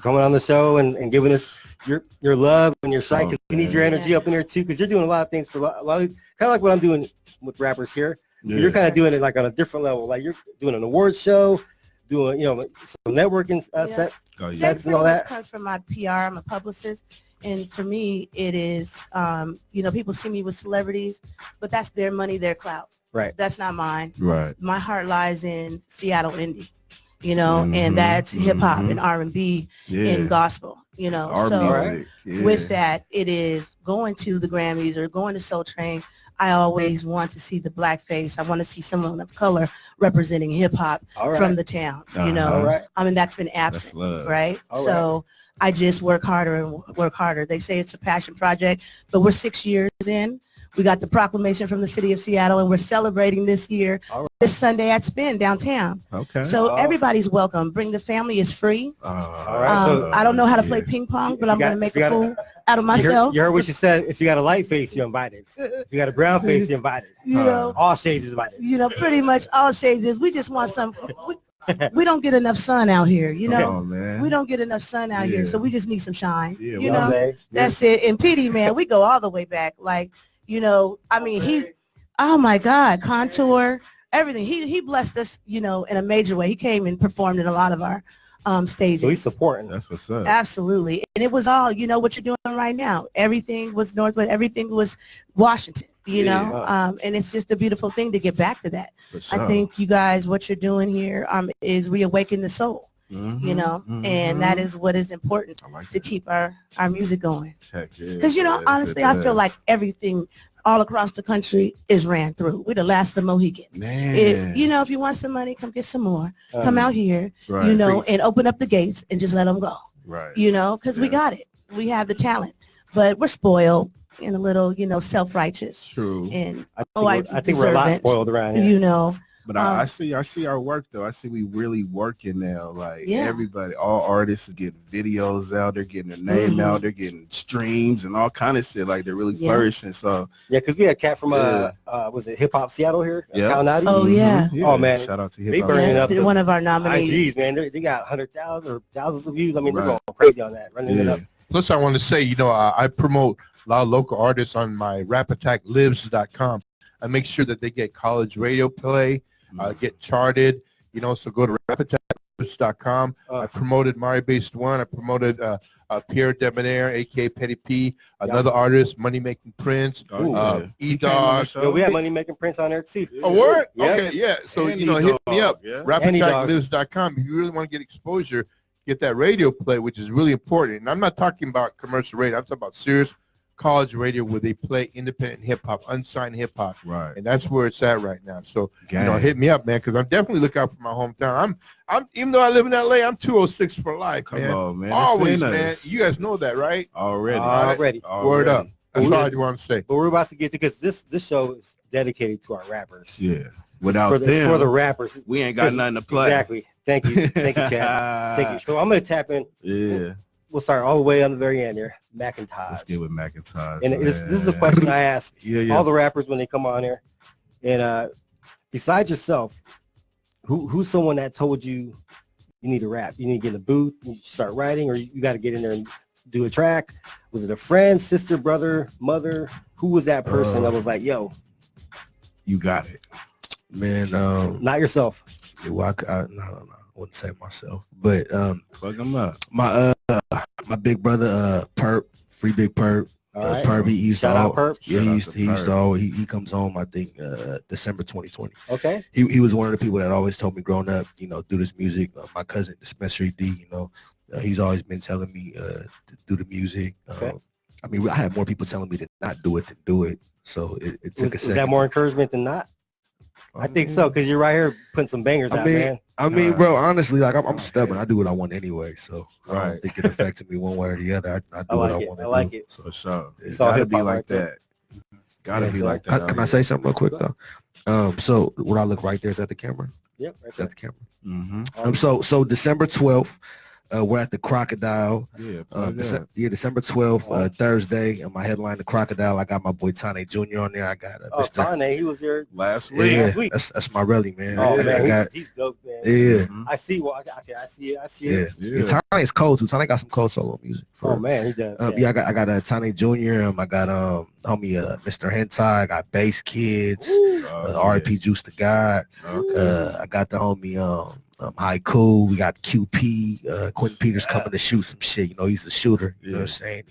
coming on the show and giving us your love and your sight, because we need your energy up in there too, because you're doing a lot of things for a lot of, kind of like what I'm doing with rappers here. Yeah. You're kind of doing it like on a different level. Like you're doing an awards show, doing some networking sets and all that. Comes from my PR. I'm a publicist. And for me, it is, people see me with celebrities, but that's their money, their clout. Right. That's not mine. Right. My heart lies in Seattle indie, and that's hip hop and R&B and gospel, Our so music. with that, it is going to the Grammys or going to Soul Train. I always want to see the black face. I want to see someone of color representing hip hop from the town, I mean, that's been absent, right? So I just work harder and work harder. They say it's a passion project, but we're 6 years in. We got the proclamation from the city of Seattle, and we're celebrating this year, this Sunday at Spin downtown. Okay. So everybody's welcome. Bring the family. It's free. All right. So I don't know how to play ping pong, but I'm going to make a fool out of myself. You heard what she said. If you got a light face, you're invited. If you got a brown face, you're invited. All shades is invited. Pretty much all shades is. We just want some. We don't get enough sun out here, man. We don't get enough sun out here, so we just need some shine. That's it. And PD, man, we go all the way back. Like, I mean, oh my God, Contour, everything. He blessed us, in a major way. He came and performed in a lot of our stages. So he's supporting. That's what's up. Absolutely. And it was all, what you're doing right now. Everything was Northwest. Everything was Washington, and it's just a beautiful thing to get back to that. Sure. I think you guys, what you're doing here is reawaken the soul, and that is what is important to keep our music going. Because, honestly, I feel like everything all across the country is ran through. We're the last of the Mohicans. Man. If you want some money, come get some more. Come out here, and open up the gates and just let them go. Right. Because we got it. We have the talent, but we're spoiled and a little, self-righteous. True. And I think we're a lot spoiled around here. But I see our work though. I see we really working now. Like everybody, all artists are getting videos out. They're getting their name out. They're getting streams and all kind of shit. Like they're really flourishing. So because we had a cat from was it Hip Hop Seattle here? Yeah. Oh yeah. Oh man. Shout out to They Hip Hop. burning up one of our nominees. IGs, man. They got 100,000 or thousands of views. I mean, they're going crazy on that, running it up. Plus, I want to say, I promote a lot of local artists on my rapattacklivs.com. I make sure that they get college radio play, get charted, so go to rapattacklivs.com. I promoted Mari Based One. I promoted Pierre Debonair, a.k.a. Petty P, another artist, Money Making Prince, E-Dog. We have Money Making Prince on there too. Oh, word? Yeah. Okay, yeah. So, hit me up, rapattacklivs.com. If you really want to get exposure, get that radio play, which is really important. And I'm not talking about commercial radio. I'm talking about serious college radio where they play independent hip-hop, unsigned hip-hop. Right. And that's where it's at right now. So, hit me up, man, because I'm definitely looking out for my hometown. I'm even though I live in LA, I'm 206 for life, man. Come on, man. Always, man. You guys know that, right? Already. Word up. That's all I want to say. But we're about to get to, because this show is dedicated to our rappers. Yeah. Without them, for the rappers, we ain't got nothing to play. Exactly. Thank you, Chad. Thank you. So I'm gonna tap in. Yeah. We'll start all the way on the very end here. Macntaj. Let's get with Macntaj. And this is a question I ask all the rappers when they come on here. And besides yourself, who's someone that told you need to rap? You need to get in the booth, you start writing, or you got to get in there and do a track? Was it a friend, sister, brother, mother? Who was that person that was like, yo, you got it? Man, not yourself. Well, I wouldn't say myself, but plug them up. My big brother, Perp, Free Big Perp. Right. Perp, he used Shout out Perp. Yeah, he used to always, he comes home, I think, December 2020. Okay. He was one of the people that always told me growing up, do this music. My cousin, Dispensary D, he's always been telling me to do the music. Okay. I mean, I had more people telling me to not do it than do it. So it took a second. Is that more encouragement than not? I think so, because you're right here putting some bangers out, man. I mean, bro, honestly, like I'm stubborn. I do what I want anyway, so I don't think it affected me one way or the other. I do what I want to do. I like it. For sure. It's gotta be like that. Gotta be like that. Can I say something real quick though? So when I look right there, is that the camera? Yep, right there. That's the camera. Mm-hmm. So December 12th. We're at the Crocodile. December 12th, Thursday. My headline, the Crocodile. I got my boy Tane Jr. on there. I got Mr. Tane, he was there last week. Yeah, that's my rally, man. Oh man, he's dope, man. Yeah. I see. Well, I see it. Yeah. Tane is cold too. Tane got some cold solo music. Oh man, he does. I got Tane Jr. I got homie Mr. Hentai. I got Bass Kids. R.I.P. Juice to God. I got the homie Haiku. We got QP. Quentin Peters coming to shoot some shit. He's a shooter. You know what I'm saying?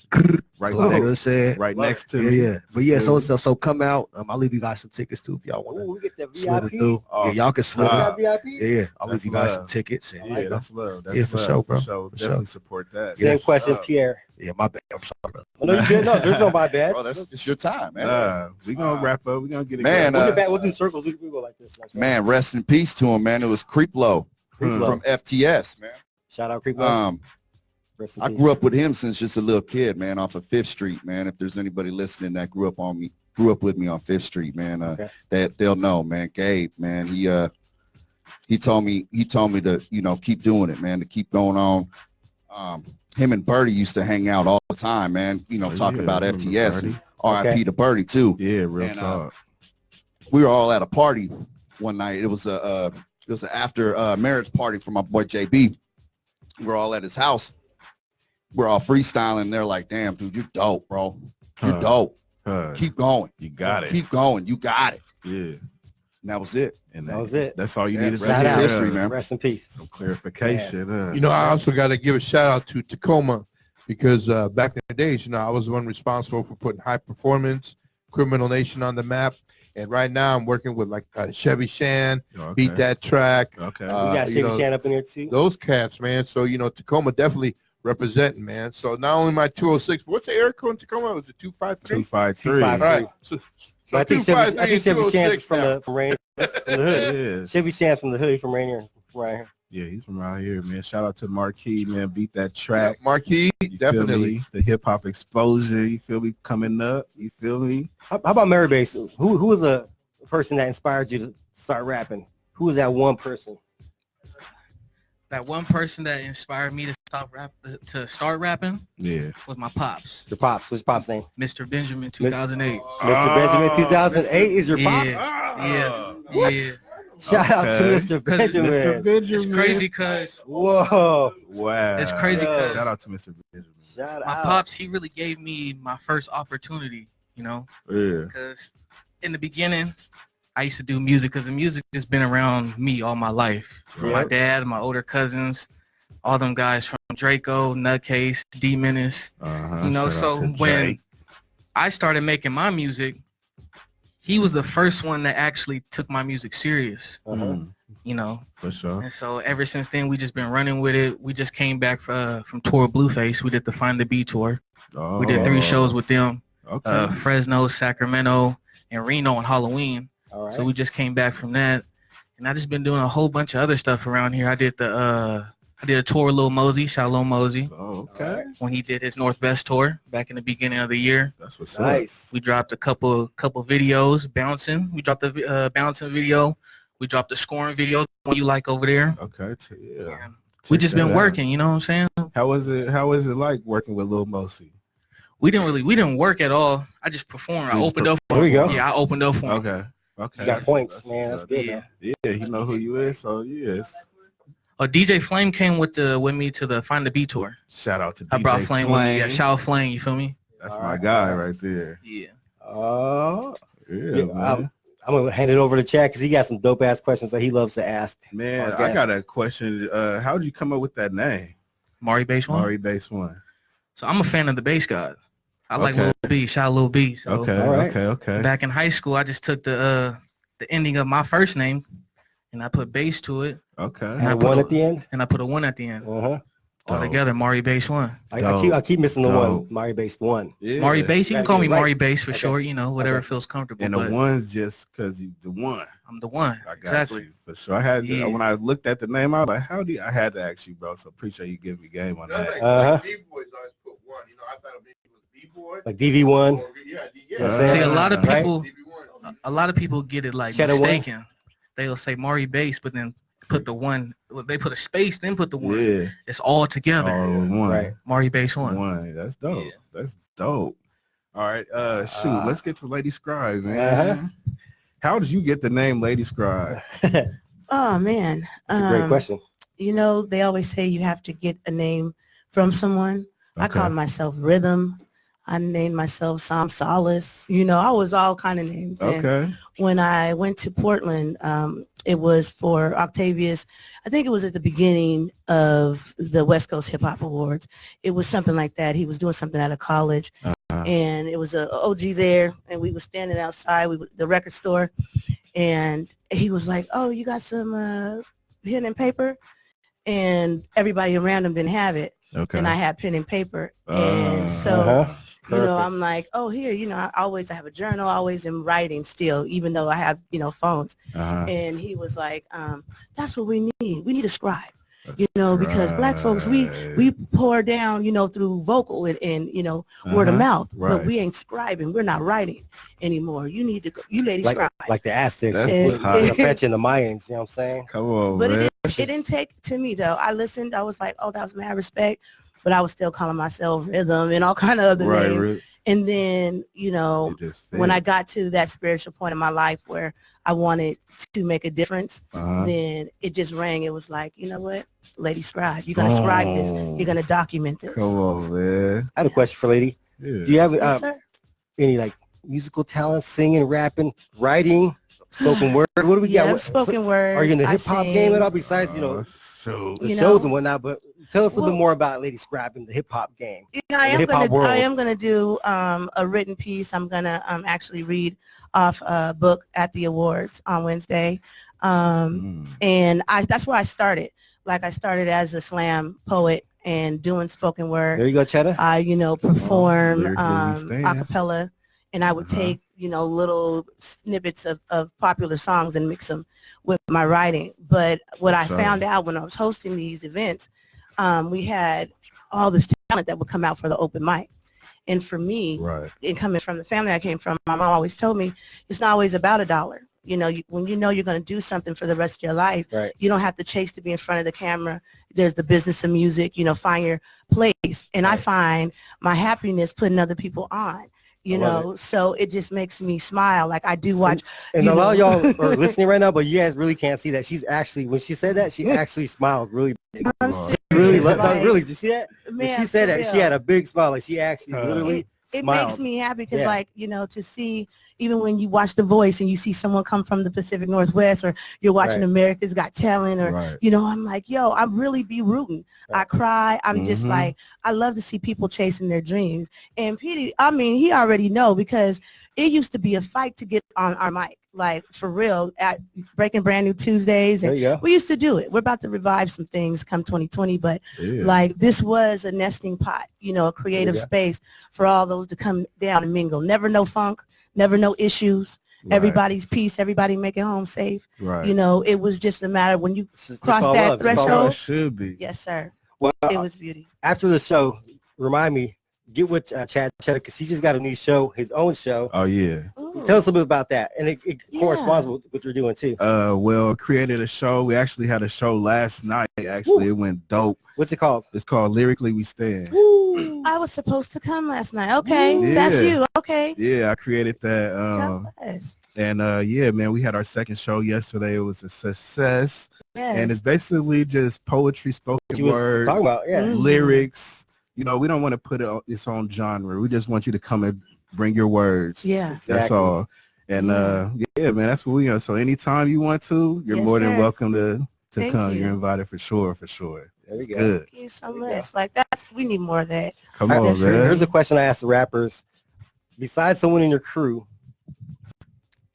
Right next to me. Yeah. But yeah, so come out. I'll leave you guys some tickets too if y'all want to. We get that VIP. Oh, yeah, y'all can slip it. VIP? Yeah, I'll leave you guys some tickets. And, that's love. That's yeah, for sure, bro. Definitely support that. Same question, Pierre. Yeah, my bad. I'm sorry, bro. No, you good. No, there's no my bad. Bro, it's your time, man. We gonna wrap up. We gonna get it. Man, we'll do circles. We go like this. Man, rest in peace to him, man. It was Creeplow from FTS, man. Shout out Creeplow. I grew up with him since just a little kid, man, off of 5th Street, man. If there's anybody listening that grew up with me on 5th Street, man, that they'll know, man. Gabe, man, he told me to, keep doing it, man, to keep going on. Him and Birdie used to hang out all the time, man, talking about FTS and RIP to Birdie too. Yeah, real talk. We were all at a party one night. It was an after marriage party for my boy JB. We're all at his house. We're all freestyling. They're like, damn, dude, you're dope, bro. You're dope. Keep going. You got it. Keep going. You got it. Yeah. And that was it. And that was it. That's all you needed. Rest is history, man. Rest in peace. Some clarification. You know, I also got to give a shout out to Tacoma because back in the days, you know, I was the one responsible for putting High Performance, Criminal Nation on the map. And right now I'm working with like Chevy Shan, Beat That Track. Okay. We got Chevy Shan up in here too. Those cats, man. So, you know, Tacoma definitely representing, man. So not only my 206, what's the area code in Tacoma? Was it 253? 253. All right. So I think Chevy Shan's from the hood. Yeah. Chevy Shan's from the hood, from Rainier, right here. Yeah, he's from out here, man. Shout out to Marquis, man. Beat That Track. Yeah, Marquis, definitely. The hip hop exposure, you feel me, coming up. You feel me? How about Mary Bass? Who was a person that inspired you to start rapping? Who was that one person? That one person that inspired me to start rapping. Yeah. Was my pops. Your pops. What's your pops name? Mr. Benjamin 2008. Mr. Benjamin 2008 is your pops? Yeah. What? Yeah. Shout out to Mr. Benjamin. Mr. Benjamin. It's crazy because whoa. Wow. It's crazy because shout out to Mr. Benjamin. My pops, he really gave me my first opportunity, you know? Yeah. Because in the beginning, I used to do music because the music has been around me all my life. Right. My dad, my older cousins, all them guys from Draco, Nutcase, D Menace. You know, so when I started making my music, he was the first one that actually took my music serious. You know, for sure. And so ever since then, we just been running with it. We just came back from tour Blueface. We did the Find the Beat tour. We did 3 shows with them. Okay. Fresno, Sacramento, and Reno on Halloween. All right. So we just came back from that, and I just been doing a whole bunch of other stuff around here. I did a tour with Lil Mosey, shout out Lil Mosey. Oh, okay. When he did his NorthWest tour back in the beginning of the year. That's what's nice. We dropped a couple videos, bouncing. We dropped the bouncing video. We dropped the scoring video. What you like over there? Okay. Yeah. We just been working. You know what I'm saying? How was it like working with Lil Mosey? We didn't work at all. I just performed. I opened up for him. There we go. Yeah, I opened up for him. Okay. Okay. You got points, man. That's good. Yeah. Yeah, he know who you is. So yes. DJ Flame came with me to the Find the Beat tour. Shout out to DJ I brought Flame with me. Yeah, shout out Flame. You feel me? That's my guy right there. Yeah. Yeah, man. I'm gonna hand it over to Chad because he got some dope ass questions that he loves to ask. Man, I got a question. How did you come up with that name? Mari Bass One. Mari Bass One. So I'm a fan of the Bass God. I like Lil B. Shout out Lil B. So Okay. Back in high school, I just took the ending of my first name and I put bass to it. Okay. And I put at the end. And I put a 1 at the end. All together, Mari Bass One. I keep missing the 1. Mari Bass One. Yeah. Mari Bass. You can call me Mari Bass for short. You know, whatever feels comfortable. And the 1's just because you the one. I'm the one. I got you for sure. I had when I looked at the name, I was like, "How do you?" I had to ask you, bro. So appreciate you giving me game on that. Like B-boys always put 1. You know, I thought it was B-boy. Like DV1. Yeah. See, a lot of people get it like Chedda mistaken. 1. They'll say Mari Bass, but then put the 1. They put a space, then put the 1. Yeah. It's all together. All in one. Right. Mari Bass One. 1. That's dope. Yeah. That's dope. All right. Shoot. Let's get to Lady Scribe, man. How did you get the name Lady Scribe? Oh man, that's a great question. You know, they always say you have to get a name from someone. I called myself Rhythm. I named myself Psalm Solace. You know, I was all kind of names. Okay. And when I went to Portland, it was for Octavius. I think it was at the beginning of the West Coast Hip Hop Awards. It was something like that. He was doing something out of college. And it was a OG there, and we were standing outside the record store, and he was like, "Oh, you got some pen and paper?" And everybody around him didn't have it. Okay. And I had pen and paper, and so you know, I'm like, "Oh, here, you know, I have a journal. I always am writing still, even though I have phones." And he was like, "That's what we need. We need a scribe." You know, because black folks, we pour down, through vocal and word of mouth, but we ain't scribing. We're not writing anymore. You need to go, you lady scribe. Like the Aztecs, the French and the Mayans, you know what I'm saying? Come on, but man. it didn't take to me though. I listened, I was like, oh, that was mad respect, but I was still calling myself Rhythm and all kind of other names. And then, when I got to that spiritual point in my life where I wanted to make a difference, then it just rang. It was like, you know what, Lady Scribe, you're gonna scribe this. You're gonna document this. Come on, man. I had a question for Lady. Yeah. Do you have Yes, sir. any like musical talent, singing, rapping, writing? spoken word. What do we got? Spoken word. Are you in the hip hop game at all? Besides, the shows and whatnot, but tell us a little bit more about Lady Scrap in the hip hop game. I am gonna do a written piece. I'm gonna actually read off a book at the awards on Wednesday, and that's where I started. Like, I started as a slam poet and doing spoken word. There you go, Chedda. I perform a cappella, and I would take little snippets of popular songs and mix them with my writing. But what I found out when I was hosting these events, we had all this talent that would come out for the open mic. And for me, and coming from the family I came from, my mom always told me it's not always about $1. When you're going to do something for the rest of your life, you don't have to chase to be in front of the camera. There's the business of music, find your place. And I find my happiness putting other people on. So it just makes me smile. Like, I do watch. And a lot of y'all are listening right now, but you guys really can't see that. She's actually, when she said that, she actually smiled really big. Really, did you see that? When she said that, she had a big smile. Like, she actually literally it smiled. makes me happy because, to see, even when you watch The Voice and you see someone come from the Pacific Northwest, or you're watching America's Got Talent, or, I'm like, yo, I really be rooting. I cry. I'm just like, I love to see people chasing their dreams. And Petey, he already know, because it used to be a fight to get on our mic. Like, for real, at Breaking Brand New Tuesdays. And we used to do it. We're about to revive some things come 2020, but like, this was a nesting pot, a creative space for all those to come down and mingle. Never no funk, never no issues. Everybody's peace, everybody make it home safe. It was just a matter when you cross that threshold. It should be. Yes, sir. Well, it was beauty. After the show, remind me, get with Chad Chedda, because he just got a new show, his own show. Oh, yeah. Tell us a bit about that. And it corresponds with what you're doing, too. Well, created a show. We actually had a show last night. Actually, it went dope. What's it called? It's called Lyrically We Stand. I was supposed to come last night. Okay, that's you. Okay. Yeah, I created that. And yeah, man, we had our second show yesterday. It was a success. And it's basically just poetry, spoken word, talking about, lyrics. We don't want to put its own genre. We just want you to come and bring your words. Yeah, that's all. And yeah, man, that's what we are. So anytime you want to, you're more than welcome to come. You're invited for sure. There we go. Good. Thank you so much. Like, we need more of that. Come on, man. Here's a question I asked the rappers. Besides someone in your crew,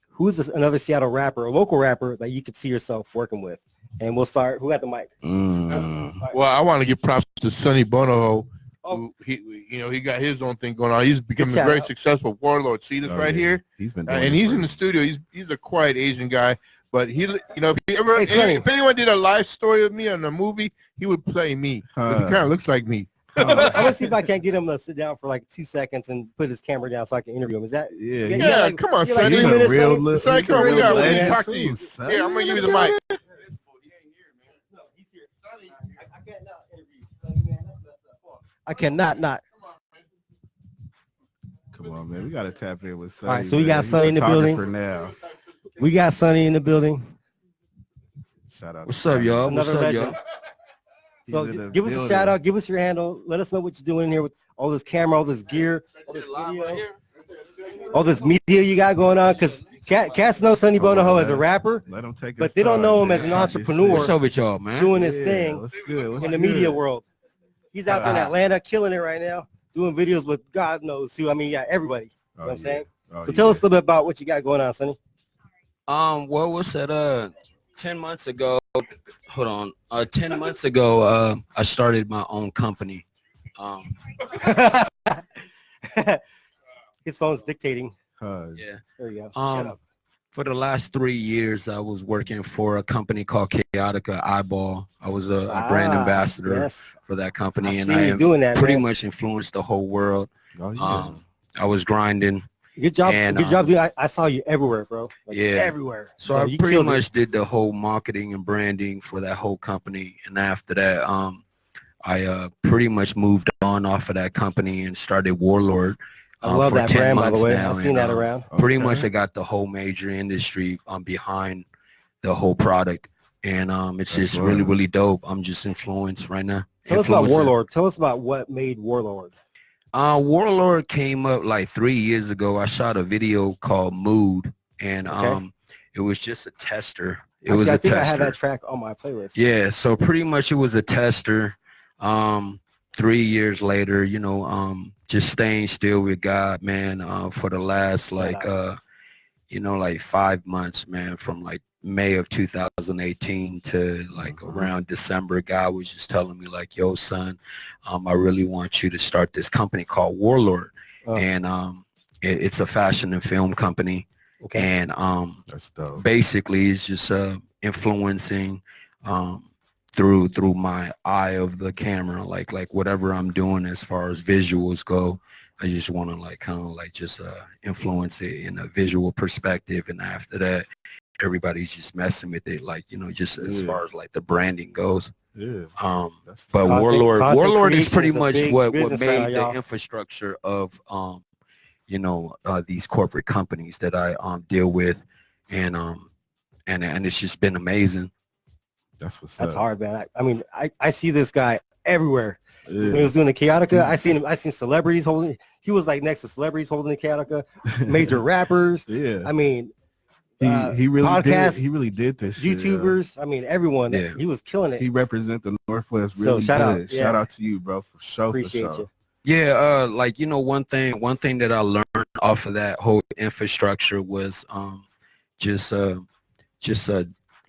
who's another Seattle rapper, a local rapper that you could see yourself working with? And we'll start. Who got the mic? Well, I want to give props to Sonny Bono. He got his own thing going on. He's becoming a very successful warlord. See this right here? He's been and he's in the studio. He's a quiet Asian guy, but if anyone did a live story of me on a movie, he would play me. He kind of looks like me. I'm gonna see if I can't get him to sit down for like 2 seconds and put his camera down so I can interview him. Is that? Yeah. Come on, Sonny. Sonny, come on. We got to talk to you. Yeah, I'm gonna give you the mic. I cannot not. Come on, man. We got to tap in with Sonny. All right, so we got Sonny in the building. For now. We got Sonny in the building. Shout out. What's up, y'all? What's up, y'all? So give us a shout out. Give us your handle. Let us know what you're doing here with all this camera, all this gear, all this media you got going on. Because cats know Sonny Bono as a rapper, but they don't know him as an entrepreneur. What's up with y'all, man? Doing his thing in the media world. He's out there in Atlanta killing it right now, doing videos with God knows who. I mean, everybody. You know what I'm saying? So tell us a little bit about what you got going on, Sonny. Well, what's that? 10 months ago, 10 months ago, I started my own company. His phone's dictating. Yeah. There you go. Shut up. For the last 3 years, I was working for a company called Chaotica Eyeball. I was a brand ambassador for that company, and I pretty much influenced the whole world. I was grinding. Good job. Good job, dude. I saw you everywhere, bro. Like, yeah. Everywhere. So I pretty much did the whole marketing and branding for that whole company. And after that, I pretty much moved on off of that company and started Warlord. I love for that 10 brand, by months the way. now, I've seen that around. Pretty much I got the whole major industry behind the whole product. And it's just really, really dope. I'm just influenced right now. Tell us about Warlord. Tell us about what made Warlord. Warlord came up like 3 years ago. I shot a video called Mood, and It was just a tester. I think I had that track on my playlist. Yeah, so pretty much it was a tester. 3 years later, just staying still with God, man, for the last like 5 months, man, from like May of 2018 to like around December. God was just telling me like, yo, son, I really want you to start this company called Warlord. And it's a fashion and film company. Okay. And that's dope. Basically it's just influencing through my eye of the camera, like whatever I'm doing as far as visuals go, I just want to like kind of like just influence it in a visual perspective. And after that, everybody's just messing with it, like, just as far as like the branding goes. Yeah. But Warlord is pretty much what made the infrastructure of these corporate companies that I deal with, and it's just been amazing. That's hard, man. I mean, I see this guy everywhere. Yeah. When he was doing the Chaotica, I seen celebrities holding. He was like next to celebrities holding the Chaotica, major rappers. Yeah. I mean, he really podcasts, did. He really did this. YouTubers. Shit, I mean, everyone. Yeah. He was killing it. He represent the Northwest really shout good. Out. Yeah. Shout out to you, bro, for sure. Appreciate you. Yeah, like one thing that I learned off of that whole infrastructure was just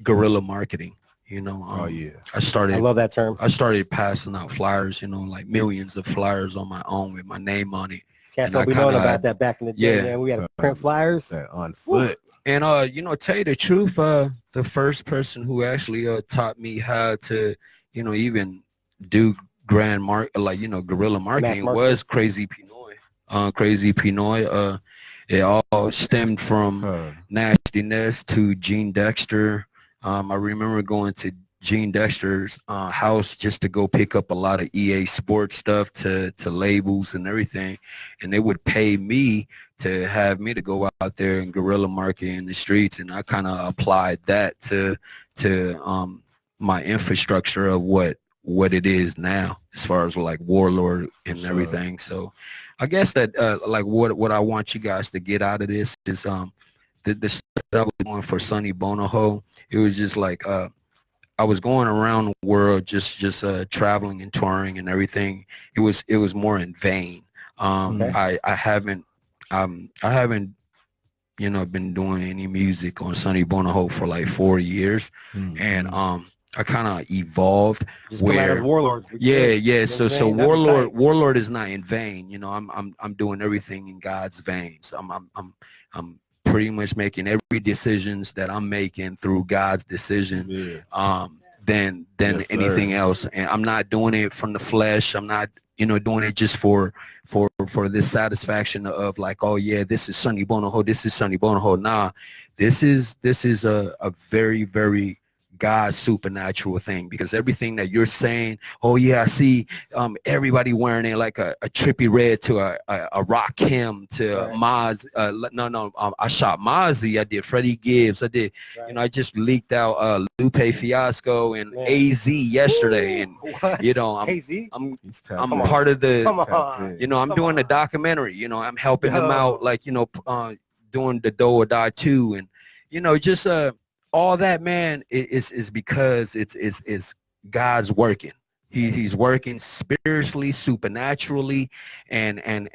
guerrilla marketing. I love that term. I started passing out flyers, like millions of flyers on my own with my name on it. Can't stop knowing about that back in the day, man. We had to print flyers on foot. And tell you the truth, the first person who actually taught me how to, even do guerrilla marketing was Crazy Pinoy. Crazy Pinoy. It all stemmed from Nastiness to Gene Dexter. I remember going to Gene Dexter's house just to go pick up a lot of EA Sports stuff to labels and everything, and they would pay me to have me to go out there and guerrilla market in the streets, and I kind of applied that to my infrastructure of what it is now as far as like Warlord and everything. So I guess that like what I want you guys to get out of this is the stuff that I was doing for Sonny Bonaho. It was just like I was going around the world just traveling and touring and everything. It was more in vain. I haven't been doing any music on Sonny Bonaho for like 4 years. And I kind of evolved. Just where Warlord. Yeah. So Warlord is not in vain. I'm doing everything in God's veins. I'm pretty much making every decisions that I'm making through God's decision. Than anything else. And I'm not doing it from the flesh. I'm not doing it just for this satisfaction of like, oh yeah, this is Sonny Bonaho. This is Sonny Bonaho. Nah, this is a very, very God supernatural thing, because everything that you're saying, oh yeah, I see everybody wearing it like a Trippie Redd to a Rakim to Maz. I shot Mozzie. I did Freddie Gibbs. I did, I just leaked out Lupe Fiasco and AZ yesterday. And I'm part of the, I'm doing a documentary. I'm helping them out, like doing the Do or Die 2, and just all that, man, is because it's God's working. He's working spiritually, supernaturally, and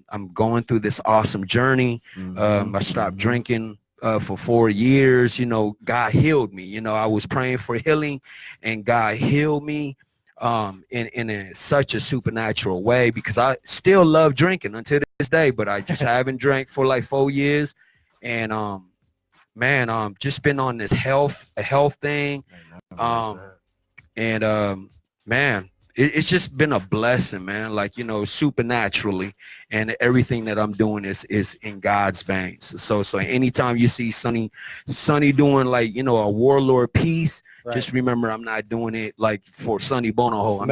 I'm going through this awesome journey. I stopped drinking for 4 years. God healed me. I was praying for healing, and God healed me in such a supernatural way, because I still love drinking until this day, but I just haven't drank for like 4 years, and man, just been on this health thing, and man, it's just been a blessing, man. Like, supernaturally, and everything that I'm doing is in God's veins. So anytime you see Sonny doing like a Warlord piece, just remember I'm not doing it like for Sonny Bonaho. I'm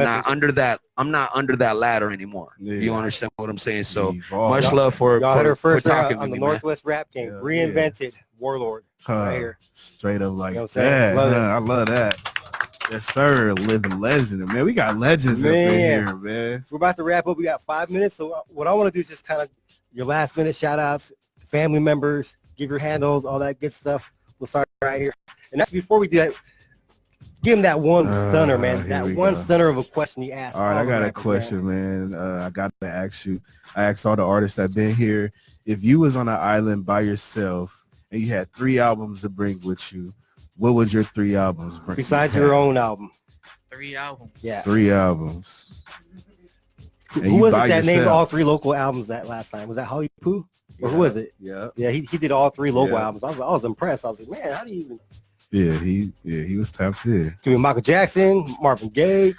not under that ladder anymore. You understand what I'm saying? So much love for talking on to the me, Northwest Rap Game. Reinvented Warlord right here. Straight up like that. I love that. Yes, sir. Living legend. Man, we got legends up in here, man. We're about to wrap up. We got 5 minutes. So what I want to do is just kind of your last minute shout outs, family members, give your handles, all that good stuff. We'll start right here. And that's before we do that. Give him that one stunner, man. That one stunner of a question you asked. All right, I got a question, man. I got to ask you. I asked all the artists that been here. If you was on an island by yourself and you had 3 albums to bring with you, what would your 3 albums bring? Besides your own album. 3 albums. Yeah. 3 albums. Who was it that named all 3 local albums that last time? Was that Holly Pooh? Or who was it? Yeah. Yeah, he did all 3 local albums. I was impressed. I was like, man, how do you even? Yeah, he was tapped in. To Michael Jackson, Marvin Gaye.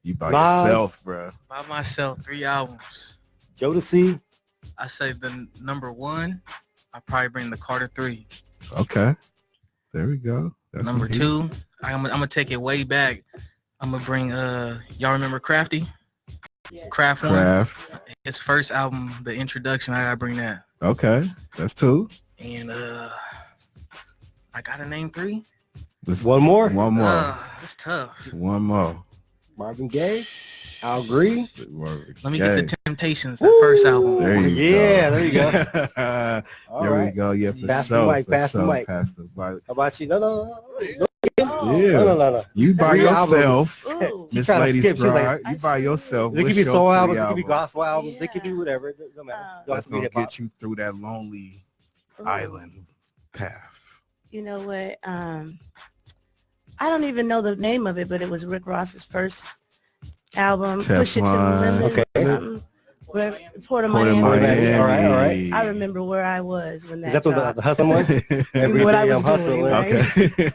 You by yourself, bro. By myself, 3 albums. Jodeci. I say the number 1. I probably bring the Carter 3. Okay, there we go. That's number 2. I'm gonna take it way back. I'm gonna bring y'all remember Crafty? Yeah. Craft 1. His first album, the introduction. I gotta bring that. Okay, that's 2. And I gotta name 3. One more. It's tough. One more. Marvin Gaye, Al Green. Let me get the Temptations, the first album. There you go. There you go. There we go. Yeah, for pass sure. Pass the mic. Pass the mic. How about you? No. Yeah. No. You by yourself. Miss Lady Scribe. You by yourself. It could be soul albums. It could be gospel albums. It could be whatever. It doesn't matter. That's gonna get you through that lonely island path. You know what? I don't even know the name of it, but it was Rick Ross's first album. Push It to the Limit. Okay. Port of Miami. All right. I remember where I was when that. Is that dropped. the hustling one? Every what day I was I'm hustling. doing, right? Okay.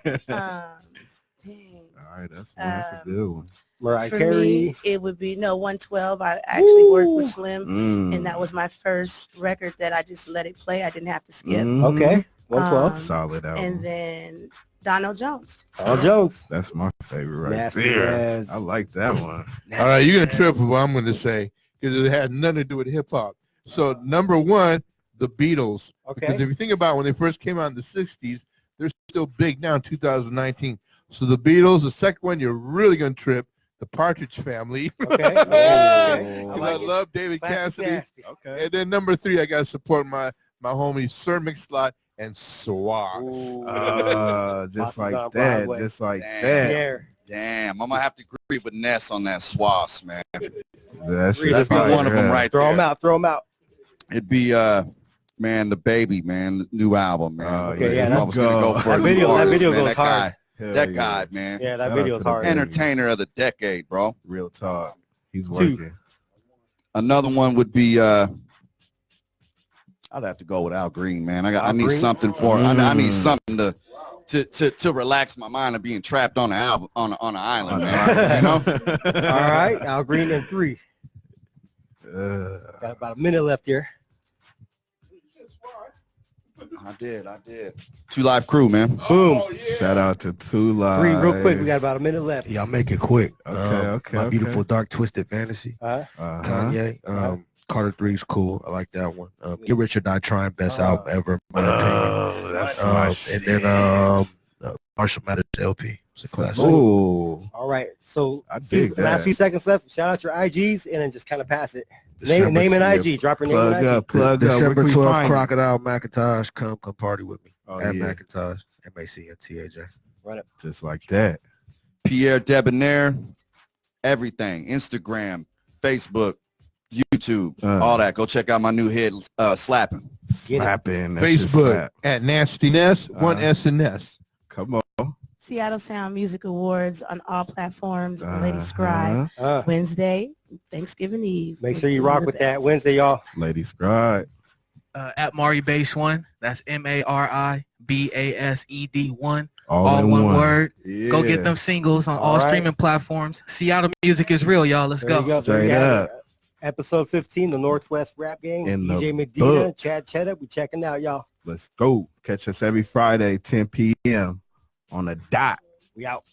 Dang. All right, that's a good one. Mariah For Carey. me, it would be 112. I actually worked with Slim, and that was my first record that I just let it play. I didn't have to skip. Okay. 112. Solid album. And then Donald Jones. Donald Jones. That's my favorite right Nasty there. As. I like that one. All right, you're gonna trip with what I'm gonna say because it had nothing to do with hip hop. So number 1, the Beatles. Okay. Because if you think about when they first came out in the '60s, they're still big now in 2019. So the Beatles. The second one, you're really gonna trip. The Partridge Family. Okay. I love David Cassidy. Okay. And then number 3, I gotta support my homie Sir Mix-a-Lot and Swags. Just like that. Just like that. Damn, I'm gonna have to agree with Ness on that Swags, man. That's one of them right Throw there. Throw them out. It'd be man, the Baby, man, the new album, man. Okay, yeah, I was gonna go for that video. That video goes hard. That guy, man. Yeah, that video's hard. Entertainer of the decade, bro. Real talk. He's working. Another one would be I'd have to go with Al Green, man. I need something for I need something to relax my mind of being trapped on an album on an island, man. You know? All right, Al Green in 3. Got about a minute left here. I did. 2 Live Crew, man. Boom. Shout out to 2 Live. 3 real quick. We got about a minute left. Yeah, I'll make it quick. Okay. My Beautiful Dark Twisted Fantasy. Kanye. Carter 3 is cool. I like that one. Get Rich or Die Trying, best album ever, in my opinion. That's my and then Marshall Mathers LP. It's a classic. Oh. All right. So I dig that. Last few seconds left. Shout out your IGs and then just kind of pass it. Name and IG. Drop your name and IG. Plug up. December 12th, Crocodile Macntaj. Come party with me. At Macntaj. MACNTAJ. Run it. Just like that. Pierre Debonair. Everything. Instagram, Facebook, YouTube, all that. Go check out my new hit, Slapping. Slapping. Facebook at Nastiness, 1 S and S. Come on. Seattle Sound Music Awards on all platforms. Lady Scribe. Wednesday, Thanksgiving Eve. Make sure you rock with that Wednesday, y'all. Lady Scribe. At Mari Base 1. That's MARIBASED 1. All in one word. Yeah. Go get them singles on all streaming platforms. Seattle music is real, y'all. Let's go. Straight up. Episode 15, the Northwest Rap Game. In DJ the Medina, book. Chad Chedda. We checking out, y'all. Let's go. Catch us every Friday, 10 p.m. on the dot. We out.